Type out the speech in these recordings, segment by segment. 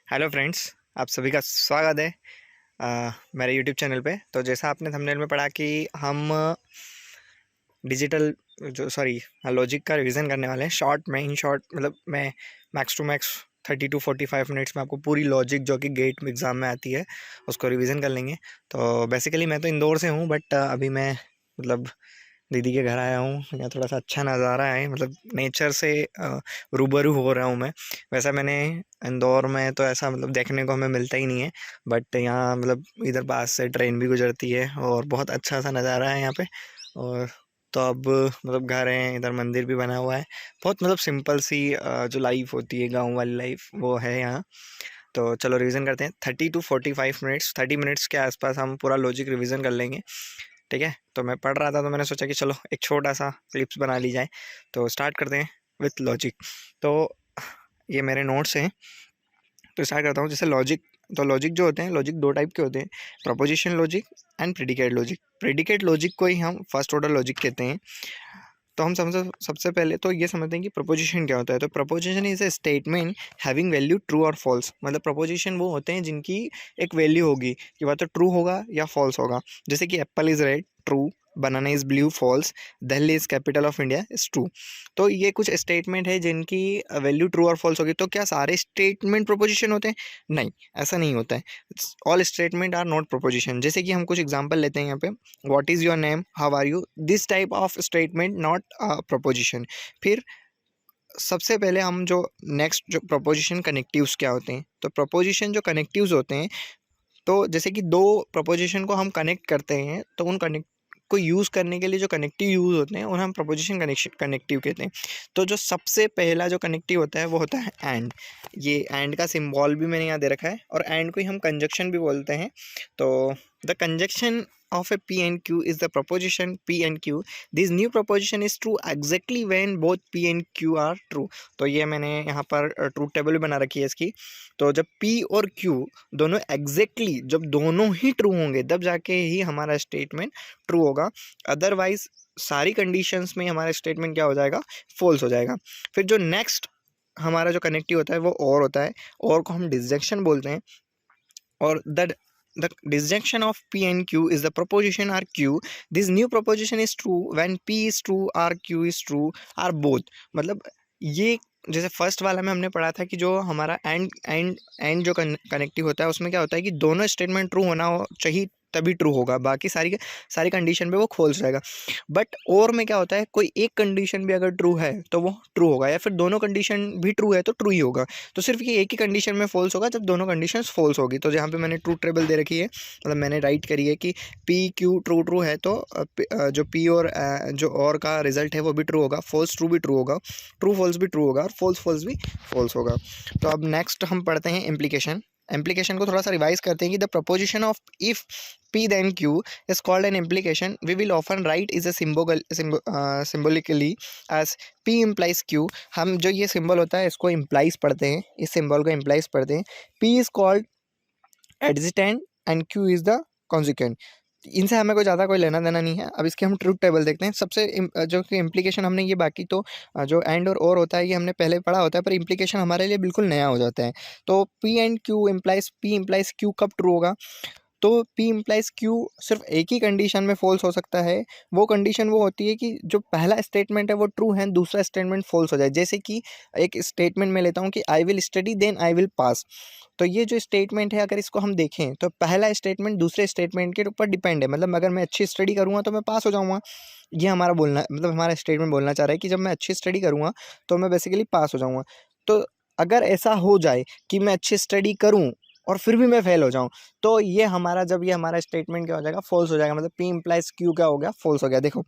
Hello friends, आप सभी का स्वागत है मेरे यूट्यूब चैनल पे। तो जैसा आपने थंबनेल में पढ़ा कि हम डिजिटल जो सॉरी लॉजिक का रिवीजन करने वाले हैं शॉर्ट में। इन शॉर्ट मतलब मैं max to max 30 to 45 minutes में आपको पूरी लॉजिक जो कि गेट एग्ज़ाम में आती है उसको रिवीजन कर लेंगे। तो बेसिकली मैं तो इंदौर से हूँ, बट अभी मैं मतलब दीदी के घर आया हूँ। यहाँ थोड़ा सा अच्छा नज़ारा है, मतलब नेचर से रूबरू हो रहा हूँ मैं। वैसा मैंने इंदौर में तो ऐसा मतलब देखने को हमें मिलता ही नहीं है, बट यहाँ मतलब इधर पास से ट्रेन भी गुजरती है और बहुत अच्छा सा नज़ारा है यहाँ पे। और तो अब मतलब घर है, इधर मंदिर भी बना हुआ है। बहुत मतलब सिंपल सी जो लाइफ होती है गांव वाली लाइफ वो है यहाँ। तो चलो रिवीजन करते हैं। 30 to 45 मिनट्स, 30 मिनट्स के आसपास हम पूरा लॉजिक रिवीजन कर लेंगे। ठीक है, तो मैं पढ़ रहा था तो मैंने सोचा कि चलो एक छोटा सा क्लिप्स बना ली जाए। तो स्टार्ट करते हैं विथ लॉजिक। तो ये मेरे नोट्स हैं, तो स्टार्ट करता हूँ। जैसे लॉजिक, तो लॉजिक जो होते हैं, लॉजिक दो टाइप के होते हैं, preposition logic and predicate logic. Predicate logic को ही हम फर्स्ट ऑर्डर लॉजिक कहते हैं। तो हम सबसे पहले तो ये समझते हैं कि प्रपोजिशन क्या होता है। तो preposition is a statement having value true और फॉल्स। मतलब प्रपोजिशन वो होते हैं जिनकी एक वैल्यू होगी कि वह तो ट्रू होगा या फॉल्स होगा। जैसे कि apple is red, true. Banana is blue, false. Delhi is capital of India, is true. तो ये कुछ स्टेटमेंट है जिनकी वैल्यू ट्रू और फॉल्स होगी। तो क्या सारे स्टेटमेंट प्रपोजिशन होते हैं? नहीं, ऐसा नहीं होता है। All statement are not proposition. जैसे कि हम कुछ एग्जांपल लेते हैं यहाँ पे। What is your name, how are you, this type of statement not proposition. फिर सबसे पहले हम जो नेक्स्ट जो प्रपोजिशन कनेक्टिव्स क्या होते हैं। तो प्रपोजिशन जो कनेक्टिव्स होते हैं, तो जैसे कि दो प्रपोजिशन को हम कनेक्ट करते हैं तो उन कनेक्ट को यूज़ करने के लिए जो कनेक्टिव यूज़ होते हैं उन्हें हम प्रपोजिशन कनेक्शन कनेक्टिव कहते हैं। तो जो सबसे पहला जो कनेक्टिव होता है वो होता है एंड। ये एंड का सिंबल भी मैंने यहाँ दे रखा है, और एंड को ही हम कंजक्शन भी बोलते हैं। तो the conjunction of a P and Q is the proposition P and Q. This new proposition is true exactly when both P and Q are true. तो ये मैंने यहाँ पर ट्रूथ टेबल भी बना रखी है इसकी। तो जब P और Q दोनों एग्जैक्टली जब दोनों ही ट्रू होंगे तब जाके ही हमारा स्टेटमेंट ट्रू होगा। अदरवाइज सारी कंडीशंस में हमारा स्टेटमेंट क्या हो जाएगा? फॉल्स हो जाएगा। फिर जो नेक्स्ट हमारा जो कनेक्टिव होता है वो और होता है। और को हम डिसजंक्शन बोलते हैं। और the disjunction of P and Q is the proposition or Q. This new proposition is true when P is true or Q is true or both. मतलब ये जैसे फर्स्ट वाला में हमने पढ़ा था कि जो हमारा एंड जो कनेक्टिव होता है उसमें क्या होता है कि दोनों स्टेटमेंट ट्रू होना चाहिए तभी ट्रू होगा, बाकी सारी कंडीशन पे वो फॉल्स रहेगा। बट और में क्या होता है, कोई एक कंडीशन भी अगर ट्रू है तो वो ट्रू होगा, या फिर दोनों कंडीशन भी ट्रू है तो ट्रू ही होगा। तो सिर्फ ये एक ही कंडीशन में फॉल्स होगा जब दोनों कंडीशन फॉल्स होगी। तो जहाँ पे मैंने ट्रूथ टेबल दे रखी है, मतलब मैंने राइट करी है कि पी क्यू ट्रू ट्रू है तो जो पी और जो और का रिजल्ट है वो भी ट्रू होगा, फॉल्स ट्रू भी ट्रू होगा, ट्रू फॉल्स भी ट्रू होगा, और फॉल्स फॉल्स भी फॉल्स होगा। तो अब नेक्स्ट हम पढ़ते हैं इम्प्लीकेशन। इम्प्लीकेशन को थोड़ा सा रिवाइज करते हैं कि the preposition of if P then Q is called an implication. We will often write is a symbolically as P implies Q. हम जो ये सिंबल होता है इसको implies पढ़ते हैं, इस सिंबल को implies पढ़ते हैं। P is called adjacent and Q is the consequent. इनसे हमें कोई ज़्यादा कोई लेना देना नहीं है। अब इसके हम ट्रूथ टेबल देखते हैं। सबसे जो कि इम्प्लीकेशन हमने ये, बाकी तो जो एंड और होता है ये हमने पहले पढ़ा होता है, पर इम्प्लीकेशन हमारे लिए बिल्कुल नया हो जाता है। तो P and Q implies P implies Q कब ट्रू होगा? तो P इम्प्लाइज Q सिर्फ एक ही कंडीशन में फॉल्स हो सकता है। वो कंडीशन वो होती है कि जो पहला स्टेटमेंट है वो ट्रू है, दूसरा स्टेटमेंट फॉल्स हो जाए। जैसे कि एक स्टेटमेंट में लेता हूँ कि I will study then I will pass. तो ये जो स्टेटमेंट है अगर इसको हम देखें तो पहला स्टेटमेंट दूसरे स्टेटमेंट के ऊपर डिपेंड है। मतलब अगर मैं अच्छी स्टडी करूँगा तो मैं पास हो जाऊँगा। ये हमारा बोलना, मतलब हमारा स्टेटमेंट बोलना चाह रहा है कि जब मैं अच्छी स्टडी करूँगा तो मैं बेसिकली पास हो जाऊँगा। तो अगर ऐसा हो जाए कि मैं अच्छी स्टडी करूँ और फिर भी मैं फेल हो जाऊँ, तो ये हमारा जब ये हमारा स्टेटमेंट क्या हो जाएगा? फॉल्स हो जाएगा। मतलब P इम्प्लाइज Q क्या हो गया? फॉल्स हो गया। देखो,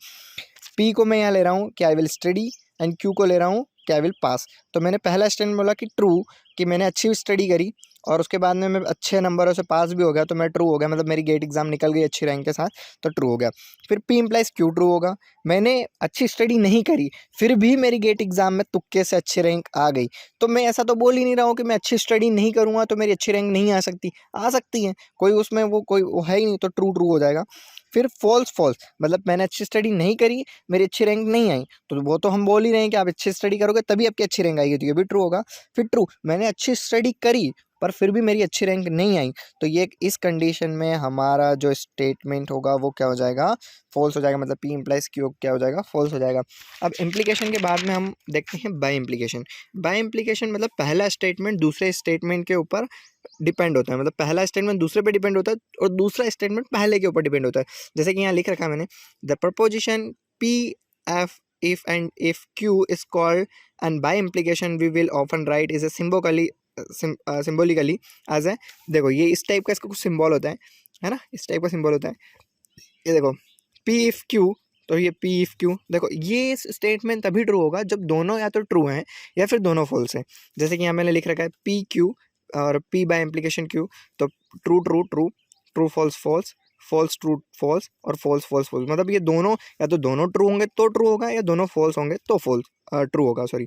P को मैं यहाँ ले रहा हूँ कि I will study, and Q को ले रहा हूँ कि आई विल पास। तो मैंने पहला स्टेटमेंट बोला कि ट्रू, कि मैंने अच्छी स्टडी करी और उसके बाद में मैं अच्छे नंबरों से पास भी हो गया, तो मैं ट्रू हो गया। मतलब मेरी गेट एग्जाम निकल गई अच्छी रैंक के साथ, तो ट्रू हो गया। फिर P इम्प्लाइज Q ट्रू होगा। मैंने अच्छी स्टडी नहीं करी फिर भी मेरी गेट एग्जाम में तुक्के से अच्छी रैंक आ गई, तो मैं ऐसा तो बोल ही नहीं रहा हूँ कि मैं अच्छी स्टडी नहीं करूँगा तो मेरी अच्छी रैंक नहीं आ सकती है। कोई उसमें कोई वो है ही नहीं, तो ट्रू ट्रू हो जाएगा। फिर फॉल्स फॉल्स, मतलब मैंने अच्छी स्टडी नहीं करी, मेरी अच्छी रैंक नहीं आई, तो वो तो हम बोल ही रहे हैं कि आप अच्छी स्टडी करोगे तभी आपकी अच्छी रैंक आएगी, तो ये भी ट्रू होगा। फिर ट्रू, मैंने अच्छी स्टडी करी पर फिर भी मेरी अच्छी रैंक नहीं आई, तो ये इस कंडीशन में हमारा जो स्टेटमेंट होगा वो क्या हो जाएगा, फॉल्स हो जाएगा। मतलब P इम्प्लाइज Q क्या हो जाएगा, फॉल्स हो जाएगा। अब इम्प्लीकेशन के बाद में हम देखते हैं बाय इम्प्लीकेशन। बाय इम्प्लीकेशन मतलब पहला स्टेटमेंट दूसरे स्टेटमेंट के ऊपर डिपेंड होता है, मतलब पहला स्टेटमेंट दूसरे पे डिपेंड होता है और दूसरा स्टेटमेंट पहले के ऊपर डिपेंड होता है। जैसे कि यहाँ लिख रखा है मैंने, the preposition P F if and if Q is called and by implication we will often write is a symbolically as a, देखो ये इस टाइप का इसका कुछ सिंबल होता है ना, इस टाइप का सिंबल होता है। ये देखो P if Q, तो ये P if Q, देखो ये स्टेटमेंट तभी ट्रू होगा जब दोनों या तो ट्रू हैं या फिर दोनों फॉल्स हैं। जैसे कि यहाँ मैंने लिख रखा है P Q और P बाय इम्प्लीकेशन Q, तो true true true, true false false, false true false और फॉल्स फॉल्स फॉल्स, मतलब ये दोनों या तो दोनों ट्रू होंगे तो ट्रू होगा या दोनों फॉल्स होंगे तो फॉल्स ट्रू होगा, सॉरी।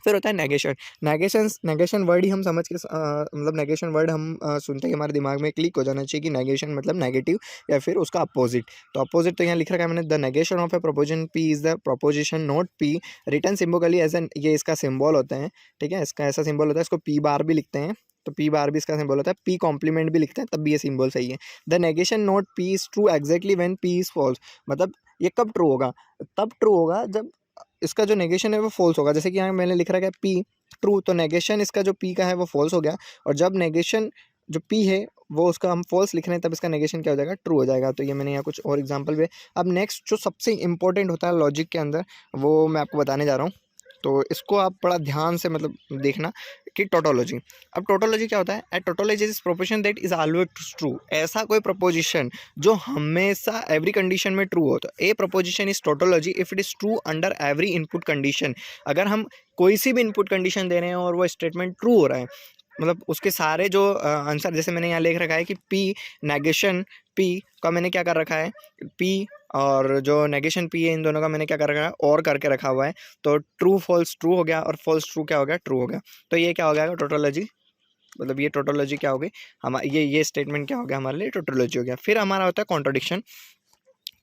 फिर होता है नेगेशन। नेगेशन वर्ड ही हम समझ के मतलब नेगेशन वर्ड हम सुनते ही हमारे दिमाग में क्लिक हो जाना चाहिए कि नेगेशन मतलब नेगेटिव या फिर उसका अपोजिट। तो अपोजिट तो यहाँ लिख रखा है मैंने, the negation of a proposition P is the proposition not P written symbolically as N, ये इसका सिम्बॉल होता है, ठीक है, इसका ऐसा सिम्बॉल होता है, इसको P बार भी लिखते हैं, तो P बार भी इसका सिंबल होता है, P कॉम्प्लीमेंट भी लिखते हैं तब भी ये सिंबल सही है। The negation not P is true exactly when P is false, मतलब ये कब ट्रू होगा, तब ट्रू होगा जब इसका जो नेगेशन है वो फॉल्स होगा। जैसे कि यहाँ मैंने लिख रखा है P ट्रू, तो नेगेशन इसका जो P का है वो फॉल्स हो गया, और जब नेगेशन जो P है वो उसका हम फॉल्स लिख रहे हैं तब इसका नेगेशन क्या हो जाएगा, ट्रू हो जाएगा। तो ये मैंने यहाँ कुछ और एग्जांपल भी। अब नेक्स्ट जो सबसे इंपॉर्टेंट होता है लॉजिक के अंदर वो मैं आपको बताने जा रहा हूँ, तो इसको आप बड़ा ध्यान से मतलब देखना कि टोटोलॉजी। अब टोटोलॉजी क्या होता है, a tautology is proposition that is always true, ऐसा कोई प्रपोजिशन जो हमेशा एवरी कंडीशन में ट्रू हो, तो a proposition is tautology if it is true under every input condition. अगर हम कोई सी भी इनपुट कंडीशन दे रहे हैं और वो स्टेटमेंट ट्रू हो रहा है, मतलब उसके सारे जो आंसर, जैसे मैंने यहाँ लिख रखा है कि P नेगेशन P का मैंने क्या कर रखा है, P और जो नेगेशन P है इन दोनों का मैंने क्या कर रखा है, और करके रखा हुआ है, तो ट्रू फॉल्स ट्रू हो गया और फॉल्स ट्रू क्या हो गया, ट्रू हो गया। तो ये क्या हो गया टोटोलॉजी, मतलब ये टोटोलॉजी क्या हो गई हमारा, ये स्टेटमेंट क्या हो गया हमारे लिए, टोटोलॉजी हो गया। फिर हमारा होता है कॉन्ट्रडिक्शन।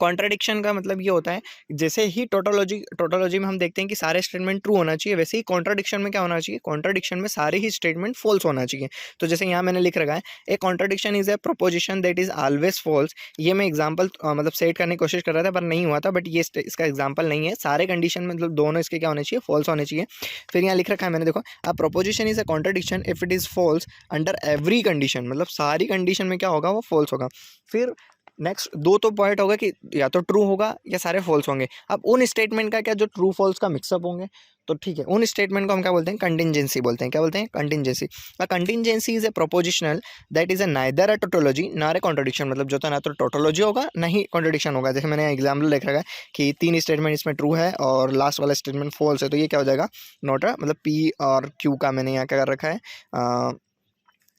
कॉन्ट्राडिक्शन का मतलब ये होता है, जैसे ही टोटोलॉजी में हम देखते हैं कि सारे स्टेटमेंट ट्रू होना चाहिए, वैसे ही कॉन्ट्राडिक्शन में क्या होना चाहिए, कॉन्ट्राडिक्शन में सारे ही स्टेटमेंट फॉल्स होना चाहिए। तो जैसे यहाँ मैंने लिख रखा है, a contradiction is a proposition that is always false. ये मैं एग्जांपल मतलब सेट करने की कोशिश कर रहा था पर नहीं हुआ था, बट ये इसका एग्जाम्पल नहीं है। सारे कंडीशन में मतलब दोनों इसके क्या होने चाहिए, फॉल्स होने चाहिए। फिर यहाँ लिख रखा है मैंने, देखो, अ proposition is a contradiction if it is falls under every condition, मतलब सारी कंडीशन में क्या होगा, वो फॉल्स होगा। फिर नेक्स्ट दो तो पॉइंट होगा कि या तो ट्रू होगा या सारे फॉल्स होंगे। अब उन स्टेटमेंट का क्या, जो ट्रू फॉल्स का मिक्सअप होंगे, तो ठीक है, उन स्टेटमेंट को हम क्या बोलते हैं, कंटिंजेंसी बोलते हैं। क्या बोलते हैं, contingency. Contingency is a prepositional that is a neither a tautology nor a contradiction, मतलब जो था ना तो टोटोलॉजी होगा ना ही कॉन्ट्रडिक्शन होगा। जैसे मैंने एग्जाम्पल लिख रखा है कि 3 स्टेटमेंट इसमें ट्रू है और लास्ट वाला स्टेटमेंट फॉल्स है, तो ये क्या हो जाएगा, नॉट अ, मतलब P और Q का मैंने यहाँ क्या कर रखा है,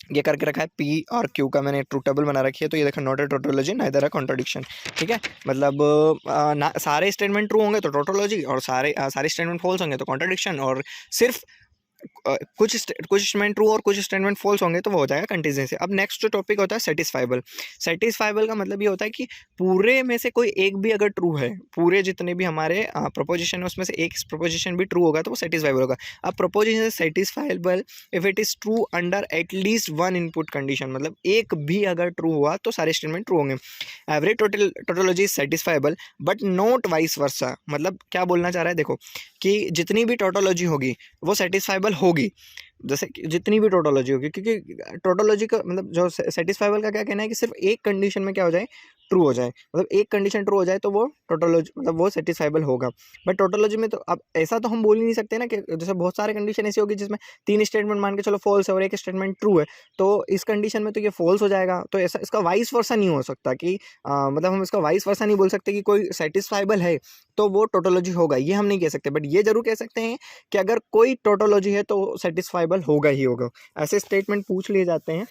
ये करके रखा है, P और Q का मैंने ट्रू टेबल बना रखी है, तो ये देखो, not a tautology neither a contradiction, ठीक है। मतलब सारे स्टेटमेंट ट्रू होंगे तो टोटोलॉजी, और सारे स्टेटमेंट फॉल्स होंगे तो कॉन्ट्रडिक्शन, और सिर्फ कुछ स्टेटमेंट ट्रू और कुछ स्टेटमेंट फॉल्स होंगे तो वो हो जाएगा कंटिजेंसी। अब नेक्स्ट जो टॉपिक होता है सेटिस्फाइबल। सेटिस्फाइबल का मतलब ये होता है कि पूरे में से कोई एक भी अगर ट्रू है, पूरे जितने भी हमारे प्रोपोजिशन है उसमें से एक प्रोपोजिशन भी ट्रू होगा तो वो सेटिस्फाइबल होगा। अब proposition satisfiable if it is true under at least one input condition, मतलब एक भी अगर ट्रू हुआ तो सारे स्टेटमेंट ट्रू होंगे। Every tautology is satisfiable but not vice versa, मतलब क्या बोलना चाह रहा है, देखो कि जितनी भी टोटोलॉजी होगी वो सेटिस्फाइबल होगी, जैसे कि जितनी भी टोटोलॉजी होगी, क्योंकि टोटोलॉजी का मतलब जो सेटिस्फाइबल का क्या कहना है कि सिर्फ एक कंडीशन में क्या हो जाए, ट्रू हो जाए, मतलब एक कंडीशन ट्रू हो जाए तो वो टोटोलॉजी मतलब वो सेटिस्फाइबल होगा। बट टोटोलॉजी में तो अब ऐसा तो हम बोल ही नहीं सकते ना कि जैसे बहुत सारे कंडीशन ऐसी होगी जिसमें 3 स्टेटमेंट मान के चलो फॉल्स है और एक स्टेटमेंट ट्रू है, तो इस कंडीशन में तो ये फॉल्स हो जाएगा। तो ऐसा इसका वाइस वर्सा नहीं हो सकता कि मतलब हम इसका वाइस वर्सा नहीं बोल सकते कि कोई सेटिस्फाइबल है तो वो टोटोलॉजी होगा, ये हम नहीं कह सकते। बट ये जरूर कह सकते हैं कि अगर कोई टोटोलॉजी है तो सेटिस्फाइबल होगा ही होगा, ऐसे स्टेटमेंट पूछ लिए जाते हैं।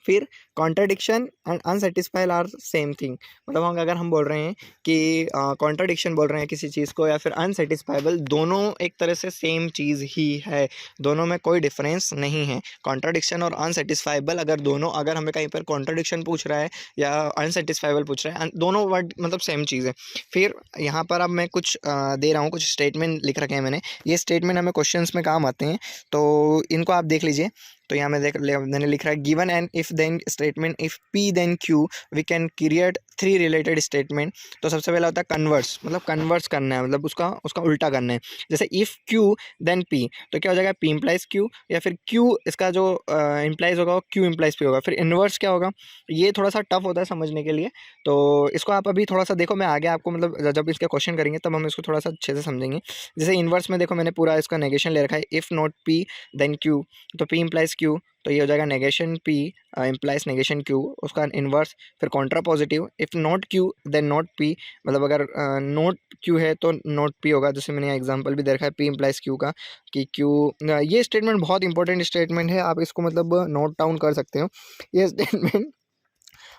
फिर contradiction and unsatisfied are same thing. मतलब अगर हम बोल रहे हैं कि कॉन्ट्राडिक्शन बोल रहे हैं किसी चीज़ को या फिर अनसेटिस्फाइबल, दोनों एक तरह से सेम चीज़ ही है, दोनों में कोई डिफरेंस नहीं है। कॉन्ट्राडिक्शन और अनसेटिस्फाइबल अगर हमें कहीं पर कॉन्ट्राडिक्शन पूछ रहा है या अनसेटिस्फाइबल पूछ रहा है, दोनों वर्ड मतलब सेम चीज़ है। फिर यहाँ पर अब मैं कुछ दे रहा हूँ, कुछ स्टेटमेंट लिख रखे हैं मैंने। ये स्टेटमेंट हमें क्वेश्चंस में काम आते हैं, तो इनको आप देख लीजिए। तो यहाँ मैंने लिख रहा है given an if then statement, if P then Q we can create 3 related statement. तो सबसे पहला होता है कन्वर्स, मतलब कन्वर्स करना है, मतलब उसका उल्टा करना है। जैसे इफ़ क्यू देन पी, तो क्या हो जाएगा, पी इम्प्लाइज क्यू, या फिर क्यू इसका जो इम्प्लाइज होगा वो क्यू इम्प्लाइज पी होगा। फिर इन्वर्स क्या होगा, ये थोड़ा सा टफ होता है समझने के लिए, तो इसको आप अभी थोड़ा सा देखो। मैं आगे आपको मतलब जब इसके क्वेश्चन करेंगे तब हम इसको थोड़ा सा अच्छे से समझेंगे। जैसे इन्वर्स में देखो मैंने पूरा इसका नेगेशन ले रखा है, if not P then Q, तो पी इम्प्लाइज क्यू, तो ये हो जाएगा negation P implies negation Q, उसका इन्वर्स। फिर contrapositive, if not Q then not P, मतलब अगर नॉट क्यू है तो नॉट पी होगा। जैसे मैंने एग्जांपल भी देखा है पी इम्प्लाइज क्यू का, कि क्यू, ये स्टेटमेंट बहुत इंपॉर्टेंट स्टेटमेंट है, आप इसको मतलब नोट डाउन कर सकते हो। ये स्टेटमेंट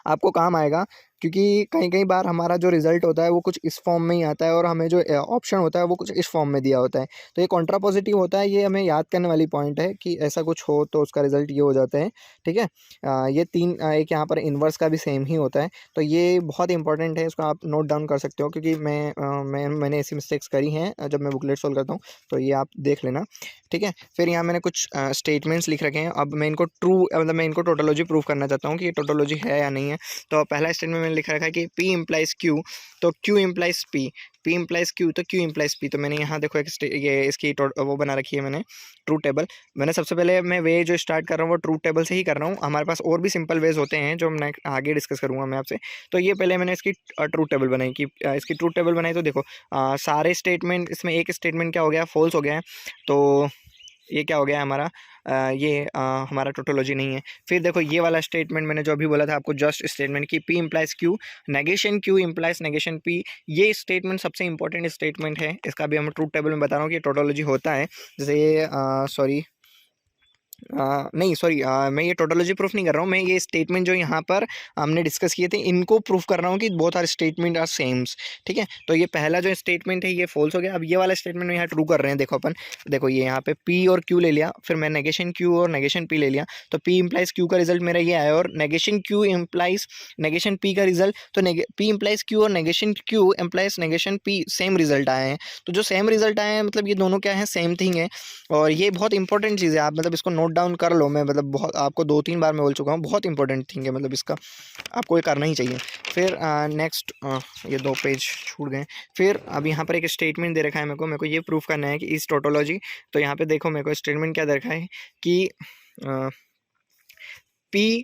आपको काम आएगा, क्योंकि कई कई बार हमारा जो रिज़ल्ट होता है वो कुछ इस फॉर्म में ही आता है और हमें जो ऑप्शन होता है वो कुछ इस फॉर्म में दिया होता है। तो ये कॉन्ट्रा पॉजिटिव होता है, ये हमें याद करने वाली पॉइंट है कि ऐसा कुछ हो तो उसका रिज़ल्ट ये हो जाता है। ठीक है, ये तीन एक यहाँ पर इन्वर्स का भी सेम ही होता है, तो ये बहुत इंपॉर्टेंट है, इसको आप नोट डाउन कर सकते हो, क्योंकि मैंने ऐसी मिस्टेक्स करी हैं जब मैं बुकलेट सोल्व करता हूँ, तो ये आप देख लेना। ठीक है, फिर यहाँ मैंने कुछ स्टेटमेंट्स लिख रखे हैं। अब मैं इनको मतलब मैं इनको टोटोलॉजी प्रूव करना चाहता हूँ कि ये टोटोलॉजी है या नहीं है। तो पहला स्टेटमेंट मैंने लिख रखा है कि P इम्प्लाइज Q, तो Q implies P implies Q, तो Q इम्प्लाइज P। तो मैंने यहाँ देखो ये इसकी वो बना रखी है मैंने, ट्रू टेबल। मैंने सबसे पहले मैं वे जो स्टार्ट कर रहा हूँ वो ट्रू टेबल से ही कर रहा हूँ। हमारे पास और भी सिंपल वेज होते हैं जो मैं आगे डिस्कस करूँगा मैं आपसे। तो ये पहले मैंने इसकी ट्रू टेबल बनाई, कि इसकी ट्रू टेबल बनाई, तो देखो सारे स्टेटमेंट, इसमें एक स्टेटमेंट क्या हो गया, फॉल्स हो गया है, तो ये क्या हो गया हमारा, हमारा टोटोलॉजी नहीं है। फिर देखो ये वाला स्टेटमेंट मैंने जो अभी बोला था आपको, जस्ट स्टेटमेंट की P implies Q, negation Q implies negation P, ये स्टेटमेंट सबसे इंपॉर्टेंट स्टेटमेंट है। इसका भी हम ट्रूथ टेबल में बता रहा हूँ कि टोटोलॉजी होता है। जैसे ये नहीं सॉरी, मैं ये टोटोलॉजी प्रूफ नहीं कर रहा हूँ, मैं ये स्टेटमेंट जो यहाँ पर हमने डिस्कस किए थे इनको प्रूफ कर रहा हूँ कि both are statement are same. ठीक है, तो ये पहला जो स्टेटमेंट है ये फॉल्स हो गया। अब ये वाला स्टेटमेंट में यहाँ ट्रू कर रहे हैं, देखो अपन, देखो ये यहाँ पे P और Q ले लिया, फिर मैं नेगेशन Q और नेगेशन P ले लिया, तो P इम्प्लाइज Q का रिजल्ट मेरा ये आया, और negation Q implies negation P का रिजल्ट, तो P इम्प्लाइज Q और negation Q implies negation P same result आए हैं। तो जो सेम रिजल्ट आए हैं मतलब ये दोनों क्या है, सेम थिंग है। और ये बहुत इंपॉर्टेंट चीज़ है, आप मतलब इसको नोट डाउन कर लो। मैं मतलब बहुत आपको 2-3 बार मैं बोल चुका हूँ, बहुत इंपॉर्टेंट थिंग है, मतलब इसका आपको ये करना ही चाहिए। फिर नेक्स्ट, ये 2 पेज छूट गए। फिर अब यहाँ पर एक स्टेटमेंट दे रखा है मेरे को ये प्रूफ करना है कि इस टोटोलॉजी, तो यहाँ पे देखो मेरे को स्टेटमेंट क्या दे रखा है कि P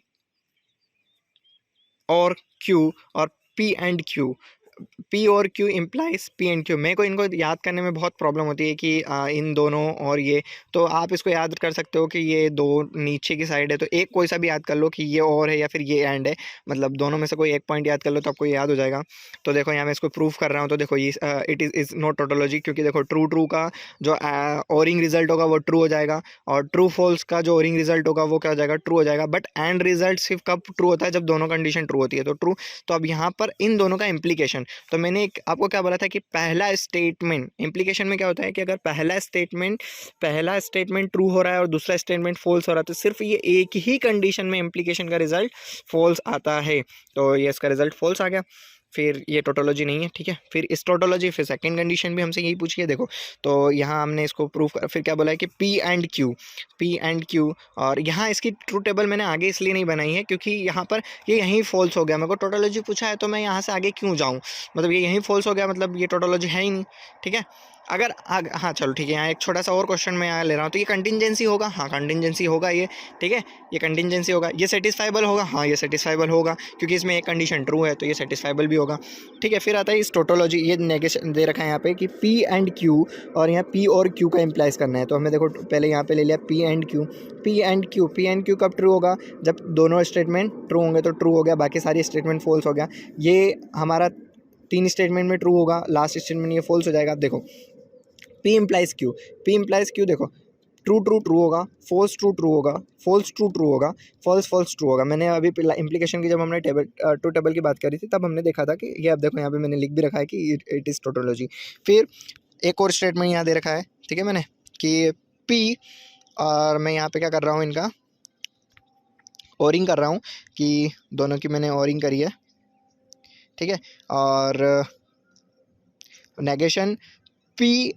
और Q और P एंड Q, P और Q implies P and Q। मेरे को इनको याद करने में बहुत प्रॉब्लम होती है कि इन दोनों और ये, तो आप इसको याद कर सकते हो कि ये दो नीचे की साइड है, तो एक कोई सा भी याद कर लो कि ये और है या फिर ये एंड है, मतलब दोनों में से कोई एक पॉइंट याद कर लो तो आपको याद हो जाएगा। तो देखो यहाँ मैं इसको प्रूफ कर रहा हूँ, तो देखो ये इट इज़ नॉट टोटोलॉजी, क्योंकि देखो ट्रू का जो ओरिंग रिजल्ट होगा वो ट्रू हो जाएगा, और ट्रू फॉल्स का जो ओरिंग रिजल्ट होगा वो क्या हो जाएगा, ट्रू हो जाएगा। बट एंड रिजल्ट सिर्फ कब ट्रू होता है, जब दोनों कंडीशन ट्रू होती है, तो ट्रू। तो अब यहाँ पर इन दोनों का इम्प्लीकेशन, तो मैंने एक आपको क्या बोला था कि पहला स्टेटमेंट इम्प्लीकेशन में क्या होता है कि अगर पहला स्टेटमेंट ट्रू हो रहा है और दूसरा स्टेटमेंट फॉल्स हो रहा है, तो सिर्फ ये एक ही कंडीशन में इम्प्लीकेशन का रिजल्ट फॉल्स आता है, तो ये इसका रिजल्ट फॉल्स आ गया। फिर ये टोटोलॉजी नहीं है। ठीक है, फिर इस टोटोलॉजी, फिर सेकंड कंडीशन भी हमसे यही पूछी है, देखो तो यहाँ हमने इसको प्रूफ कर, फिर क्या बोला है कि P एंड Q, और यहाँ इसकी ट्रू टेबल मैंने आगे इसलिए नहीं बनाई है क्योंकि यहाँ पर ये यहीं फॉल्स हो गया। मेरे को टोटोलॉजी पूछा है तो मैं यहाँ से आगे क्यों जाऊँ, मतलब ये यहीं फॉल्स हो गया, मतलब ये टोटोलॉजी है ही नहीं। ठीक है, अगर हाँ चलो ठीक है, यहाँ एक छोटा सा और क्वेश्चन मैं यहाँ ले रहा हूँ, तो ये कंटिंजेंसी होगा, हाँ कंटिंजेंसी होगा ये। ठीक है, ये कंटिंजेंसी होगा। ये सेटिस्फाइबल होगा, हाँ ये सेटिस्फाइबल होगा, क्योंकि इसमें एक कंडीशन ट्रू है तो ये सेटिस्फाइबल भी होगा। ठीक है, फिर आता है इस टोटोलॉजी, ये नेगेशन दे रखा है यहाँ पे कि P एंड Q, और यहाँ P और Q का इम्प्लाइज करना है, तो हमें देखो पहले यहाँ पे ले लिया P एंड Q कब ट्रू होगा, जब दोनों स्टेटमेंट ट्रू होंगे, तो ट्रू हो गया, बाकी सारी स्टेटमेंट फॉल्स हो गया। ये हमारा 3 स्टेटमेंट में ट्रू होगा, लास्ट स्टेटमेंट ये फॉल्स हो जाएगा। देखो P इम्प्लाइज Q देखो ट्रू ट्रू ट्रू होगा, फॉल्स ट्रू ट्रू होगा, फॉल्स ट्रू ट्रू होगा, फॉल्स फॉल्स ट्रू होगा। मैंने अभी इम्प्लीकेशन की जब हमने ट्रू टेबल की बात करी थी तब हमने देखा था कि ये अब देखो यहाँ पे मैंने लिख भी रखा है कि इट इज़ टोटोलॉजी। फिर एक और स्टेटमेंट यहाँ दे रखा है, ठीक है, मैंने कि पी, और मैं यहाँ पे क्या कर रहा हूँ, इनका ओरिंग कर रहा हूँ कि दोनों की मैंने ओरिंग करी है, ठीक है, और नेगेशन पी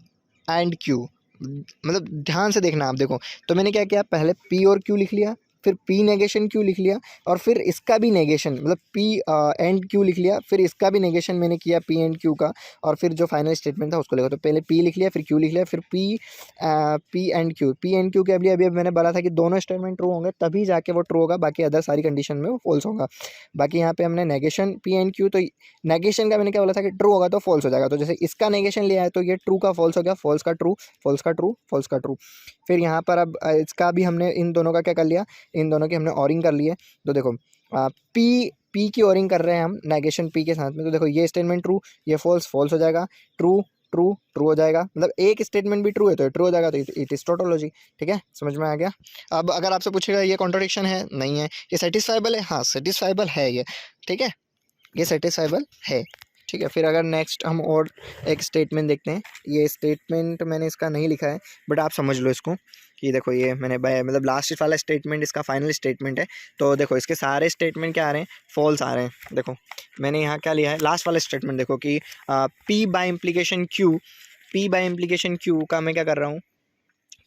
एंड क्यू, मतलब ध्यान से देखना आप देखो। तो मैंने क्या किया, पहले पी और क्यू लिख लिया, फिर पी नेगेशन क्यू लिख लिया, और फिर इसका भी नेगेशन मतलब पी एंड क्यू लिख लिया, फिर इसका भी नेगेशन मैंने किया पी एंड क्यू का, और फिर जो फाइनल स्टेटमेंट था उसको लिखा। तो पहले पी लिख लिया, फिर क्यू लिख लिया, फिर P and Q, P and Q के अभी मैंने बोला था कि दोनों स्टेटमेंट ट्रू होंगे तभी जाके वो ट्रू होगा, बाकी अदर सारी कंडीशन में वो फॉल्स होगा। बाकी यहाँ पे हमने नेगेशन पी एंड क्यू, तो नेगेशन का मैंने क्या बोला था कि ट्रू होगा तो फॉल्स हो जाएगा। तो जैसे इसका नेगेशन लिया है तो ये ट्रू का फॉल्स हो गया, फॉल्स का ट्रू, फॉल्स का ट्रू, फॉल्स का ट्रू। फिर यहाँ पर अब इसका भी हमने इन दोनों का क्या कर लिया, इन दोनों की हमने ओरिंग कर ली है। तो देखो पी की ओरिंग कर रहे हैं हम नेगेशन पी के साथ में, तो देखो ये स्टेटमेंट ट्रू, ये फॉल्स, फॉल्स हो जाएगा, ट्रू ट्रू ट्रू हो जाएगा, मतलब एक स्टेटमेंट भी ट्रू है तो ट्रू हो जाएगा, तो इट इज टोटोलॉजी। ठीक है, समझ में आ गया। अब अगर आपसे पूछेगा ये कॉन्ट्रडिक्शन है, नहीं है, ये सेटिस्फाइबल है, हाँ सेटिस्फाइबल है ये, ठीक है, ये सेटिस्फाइबल है, ठीक है। फिर अगर नेक्स्ट हम और एक स्टेटमेंट देखते हैं, ये स्टेटमेंट मैंने इसका नहीं लिखा है बट आप समझ लो इसको कि देखो ये मैंने मतलब लास्ट वाला स्टेटमेंट इसका फाइनल स्टेटमेंट है। तो देखो इसके सारे स्टेटमेंट क्या आ रहे हैं, फॉल्स आ रहे हैं। देखो मैंने यहाँ क्या लिया है, लास्ट वाला स्टेटमेंट देखो कि P by implication Q, P by implication Q का मैं क्या कर रहा हूँ,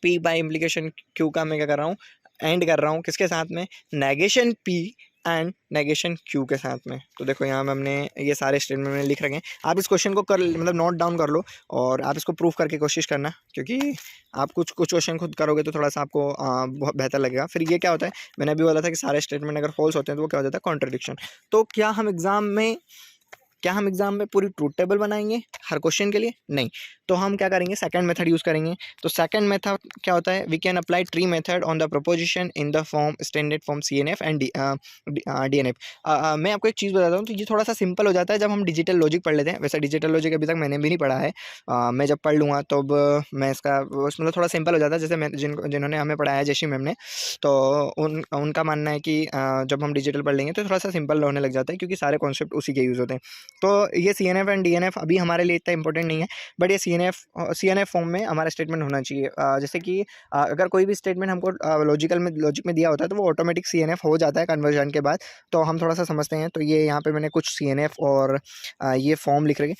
पी बाय इम्प्लीकेशन क्यू का मैं क्या कर रहा हूँ, एंड कर रहा हूँ किसके साथ में, negation P and negation Q के साथ में। तो देखो यहाँ में हमने ये सारे स्टेटमेंट में लिख रखे हैं, आप इस क्वेश्चन को कर मतलब नोट डाउन कर लो और आप इसको प्रूफ करके कोशिश करना, क्योंकि आप कुछ क्वेश्चन खुद करोगे तो थोड़ा सा आपको बहुत बेहतर लगेगा। फिर ये क्या होता है, मैंने अभी बोला था कि सारे स्टेटमेंट अगर फॉल्स होते हैं तो वो क्या हो जाता है, कॉन्ट्रडिक्शन। तो क्या हम एग्जाम में पूरी ट्रूथ टेबल बनाएंगे हर क्वेश्चन के लिए, नहीं। तो हम क्या करेंगे, सेकंड मेथड यूज़ करेंगे। तो सेकंड मेथड क्या होता है, we can apply tree method on the proposition in the form standard form CNF एंड DNF। मैं आपको एक चीज़ बताता हूँ, तो ये थोड़ा सा सिंपल हो जाता है जब हम डिजिटल लॉजिक पढ़ लेते हैं। वैसे डिजिटल लॉजिक अभी तक मैंने भी नहीं पढ़ा है, मैं जब पढ़ लूँगा तो मैं इसका मतलब थोड़ा सिंपल हो जाता है। जैसे मैं जिन्होंने हमें पढ़ाया जैशी मैम ने, तो उनका मानना है कि जब हम डिजिटल पढ़ लेंगे तो थोड़ा सा सिंपल होने लग जाता है, क्योंकि सारे कॉन्सेप्ट उसी के यूज़ होते हैं। तो ये CNF एंड DNF अभी हमारे लिए इतना इंपॉर्टेंट नहीं है, बट ये CNF फॉर्म में हमारा स्टेटमेंट होना चाहिए। जैसे कि अगर कोई भी स्टेटमेंट हमको लॉजिक में दिया होता है तो वो ऑटोमेटिक CNF हो जाता है कन्वर्जन के बाद। तो हम थोड़ा सा समझते हैं। तो ये यहाँ पे मैंने कुछ CNF और ये फॉर्म लिख रखे।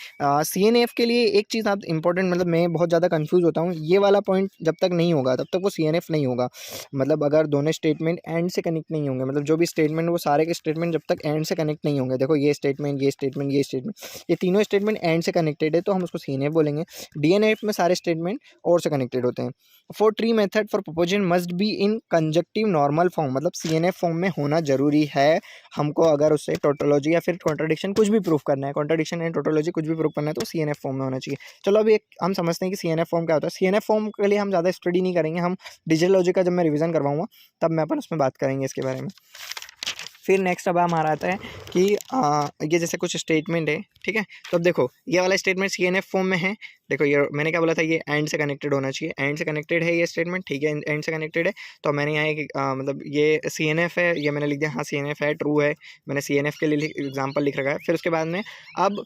CNF के लिए एक चीज़ आप इंपॉर्टेंट, मतलब मैं बहुत ज़्यादा कन्फ्यूज़ होता हूँ, ये वाला पॉइंट जब तक नहीं होगा तब तक वो CNF नहीं होगा। मतलब अगर दोनों स्टेटमेंट एंड से कनेक्ट नहीं होंगे, मतलब जो भी स्टेटमेंट, वो सारे के स्टेटमेंट जब तक एंड से कनेक्ट नहीं होंगे, देखो ये स्टेटमेंट, ये स्टेटमेंट, ये स्टेटमेंट, ये तीनों स्टेटमेंट एंड से कनेक्टेड है तो हम उसको CNF बोलेंगे। DNF में सारे स्टेटमेंट और से कनेक्टेड होते हैं। For tree method for proposition must be in conjunctive normal form, मतलब CNF फॉर्म में होना जरूरी है हमको, अगर उससे टोटोलॉजी या फिर कॉन्ट्रडिक्शन कुछ भी प्रूफ करना है, कॉन्ट्रडिक्शन एंड टोटोलॉजी कुछ भी प्रूफ करना है तो CNF फॉर्म में होना चाहिए। चलो अभी एक हम समझते हैं कि CNF फॉर्म क्या होता है। CNF फॉर्म के लिए हम ज़्यादा स्टडी नहीं करेंगे, हम डिजिटल लॉजिक का जब मैं रिवीजन करवाऊंगा तब मैं अपन उसमें बात करेंगे इसके बारे में। फिर नेक्स्ट अब हमारा आता है कि ये जैसे कुछ स्टेटमेंट है, ठीक है। तो अब देखो ये वाला स्टेटमेंट CNF फॉर्म में है। देखो ये मैंने क्या बोला था, ये एंड से कनेक्टेड होना चाहिए, एंड से कनेक्टेड है ये स्टेटमेंट, ठीक है, एंड से कनेक्टेड है। तो मैंने यहाँ एक मतलब ये CNF है, ये मैंने लिख दिया, हाँ CNF है, ट्रू है, मैंने CNF के लिए एग्जाम्पल लिख रखा है। फिर उसके बाद में अब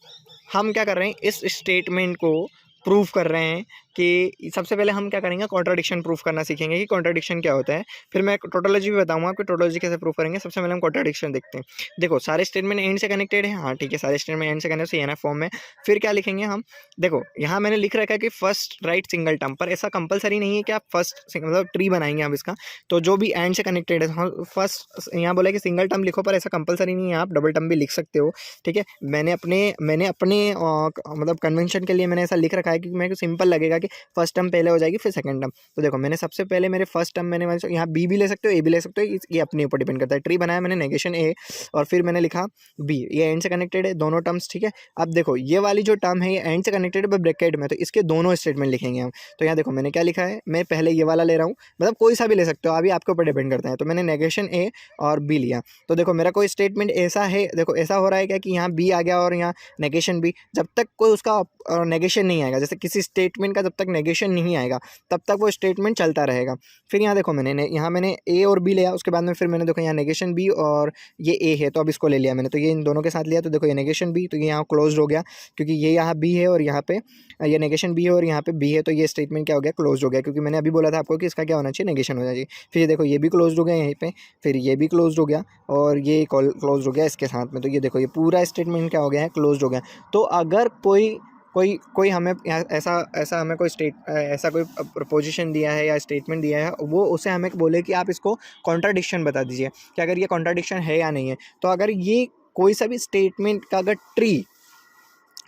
हम क्या कर रहे हैं, इस स्टेटमेंट को प्रूफ कर रहे हैं कि सबसे पहले हम क्या करेंगे, कॉन्ट्रडिक्शन प्रूफ करना सीखेंगे कि कॉन्ट्रडिक्शन क्या होता है। फिर मैं टोटोलॉजी भी बताऊंगा कि टोटोलॉजी कैसे प्रूफ करेंगे। सबसे पहले हम कॉन्ट्रडिक्शन देखते हैं। देखो सारे स्टेटमेंट एंड से कनेक्टेड है, हाँ ठीक है, सारे स्टेटमेंट एंड से कनेक्टेड CNF फॉर्म में। फिर क्या लिखेंगे हम, देखो यहाँ मैंने लिख रखा है कि फर्स्ट राइट सिंगल टर्म, पर ऐसा कंपलसरी नहीं है कि आप फर्स्ट मतलब ट्री बनाएंगे हम इसका, तो जो भी एंड से कनेक्टेड है फर्स्ट यहाँ बोला कि सिंगल टर्म लिखो, पर ऐसा कंपलसरी नहीं है, आप डबल टर्म भी लिख सकते हो, ठीक है। मैंने अपने मतलब कन्वेंशन के लिए मैंने ऐसा लिख रखा है कि मेरे को सिंपल लगेगा कि फर्स्ट टर्म पहले हो जाएगी फिर सेकंड टर्म। तो देखो मैंने सबसे पहले मेरे फर्स्ट टर्म मैंने यहाँ बी भी ले सकते हो, ए भी ले सकते हो, ये अपने ऊपर डिपेंड करता है। ट्री बनाया मैंने नेगेशन ए और फिर मैंने लिखा बी, ये एंड से कनेक्टेड है दोनों टर्म्स, ठीक है। अब देखो ये वाली जो टर्म है ये एंड से कनेक्टेड है ब्रैकेट में, तो इसके दोनों स्टेटमेंट लिखेंगे हम। तो यहाँ देखो मैंने क्या लिखा है, मैं पहले ये वाला ले रहा हूँ, मतलब कोई सा भी ले सकते हो, अभी आपके ऊपर डिपेंड करता है। तो मैंने नेगेशन ए और बी लिया। तो देखो मेरा कोई स्टेटमेंट ऐसा है, देखो ऐसा हो रहा है क्या कि यहाँ बी आ गया और यहाँ नेगेशन बी, जब तक कोई उसका नेगेशन नहीं आएगा, जैसे किसी स्टेटमेंट का जब तक नेगेशन नहीं आएगा तब तक वो स्टेटमेंट चलता रहेगा। फिर यहाँ देखो यहाँ मैंने ए और बी लिया, उसके बाद में फिर मैंने देखो यहाँ नेगेशन बी और ये ए है, तो अब इसको ले लिया मैंने, तो ये इन दोनों के साथ लिया, तो देखो ये नेगेशन बी, तो ये यहाँ क्लोज हो गया, क्योंकि ये यहाँ बी है और यहाँ पे ये नेगेशन बी है और यहाँ पे बी है, तो ये स्टेटमेंट क्या हो गया, क्लोज हो गया, क्योंकि मैंने अभी बोला था आपको कि इसका क्या होना चाहिए, नेगेशन होना चाहिए। फिर ये देखो ये भी क्लोज हो गया यहीं पे, फिर ये भी क्लोज हो गया और ये क्लोज हो गया इसके साथ में, तो ये देखो ये पूरा स्टेटमेंट क्या हो गया है, क्लोज हो गया। तो अगर कोई कोई कोई हमें ऐसा ऐसा हमें कोई ऐसा कोई प्रपोजिशन दिया है या स्टेटमेंट दिया है, वो उसे हमें बोले कि आप इसको कॉन्ट्राडिक्शन बता दीजिए कि अगर ये कॉन्ट्राडिक्शन है या नहीं है। तो अगर ये कोई सा भी स्टेटमेंट का अगर ट्री,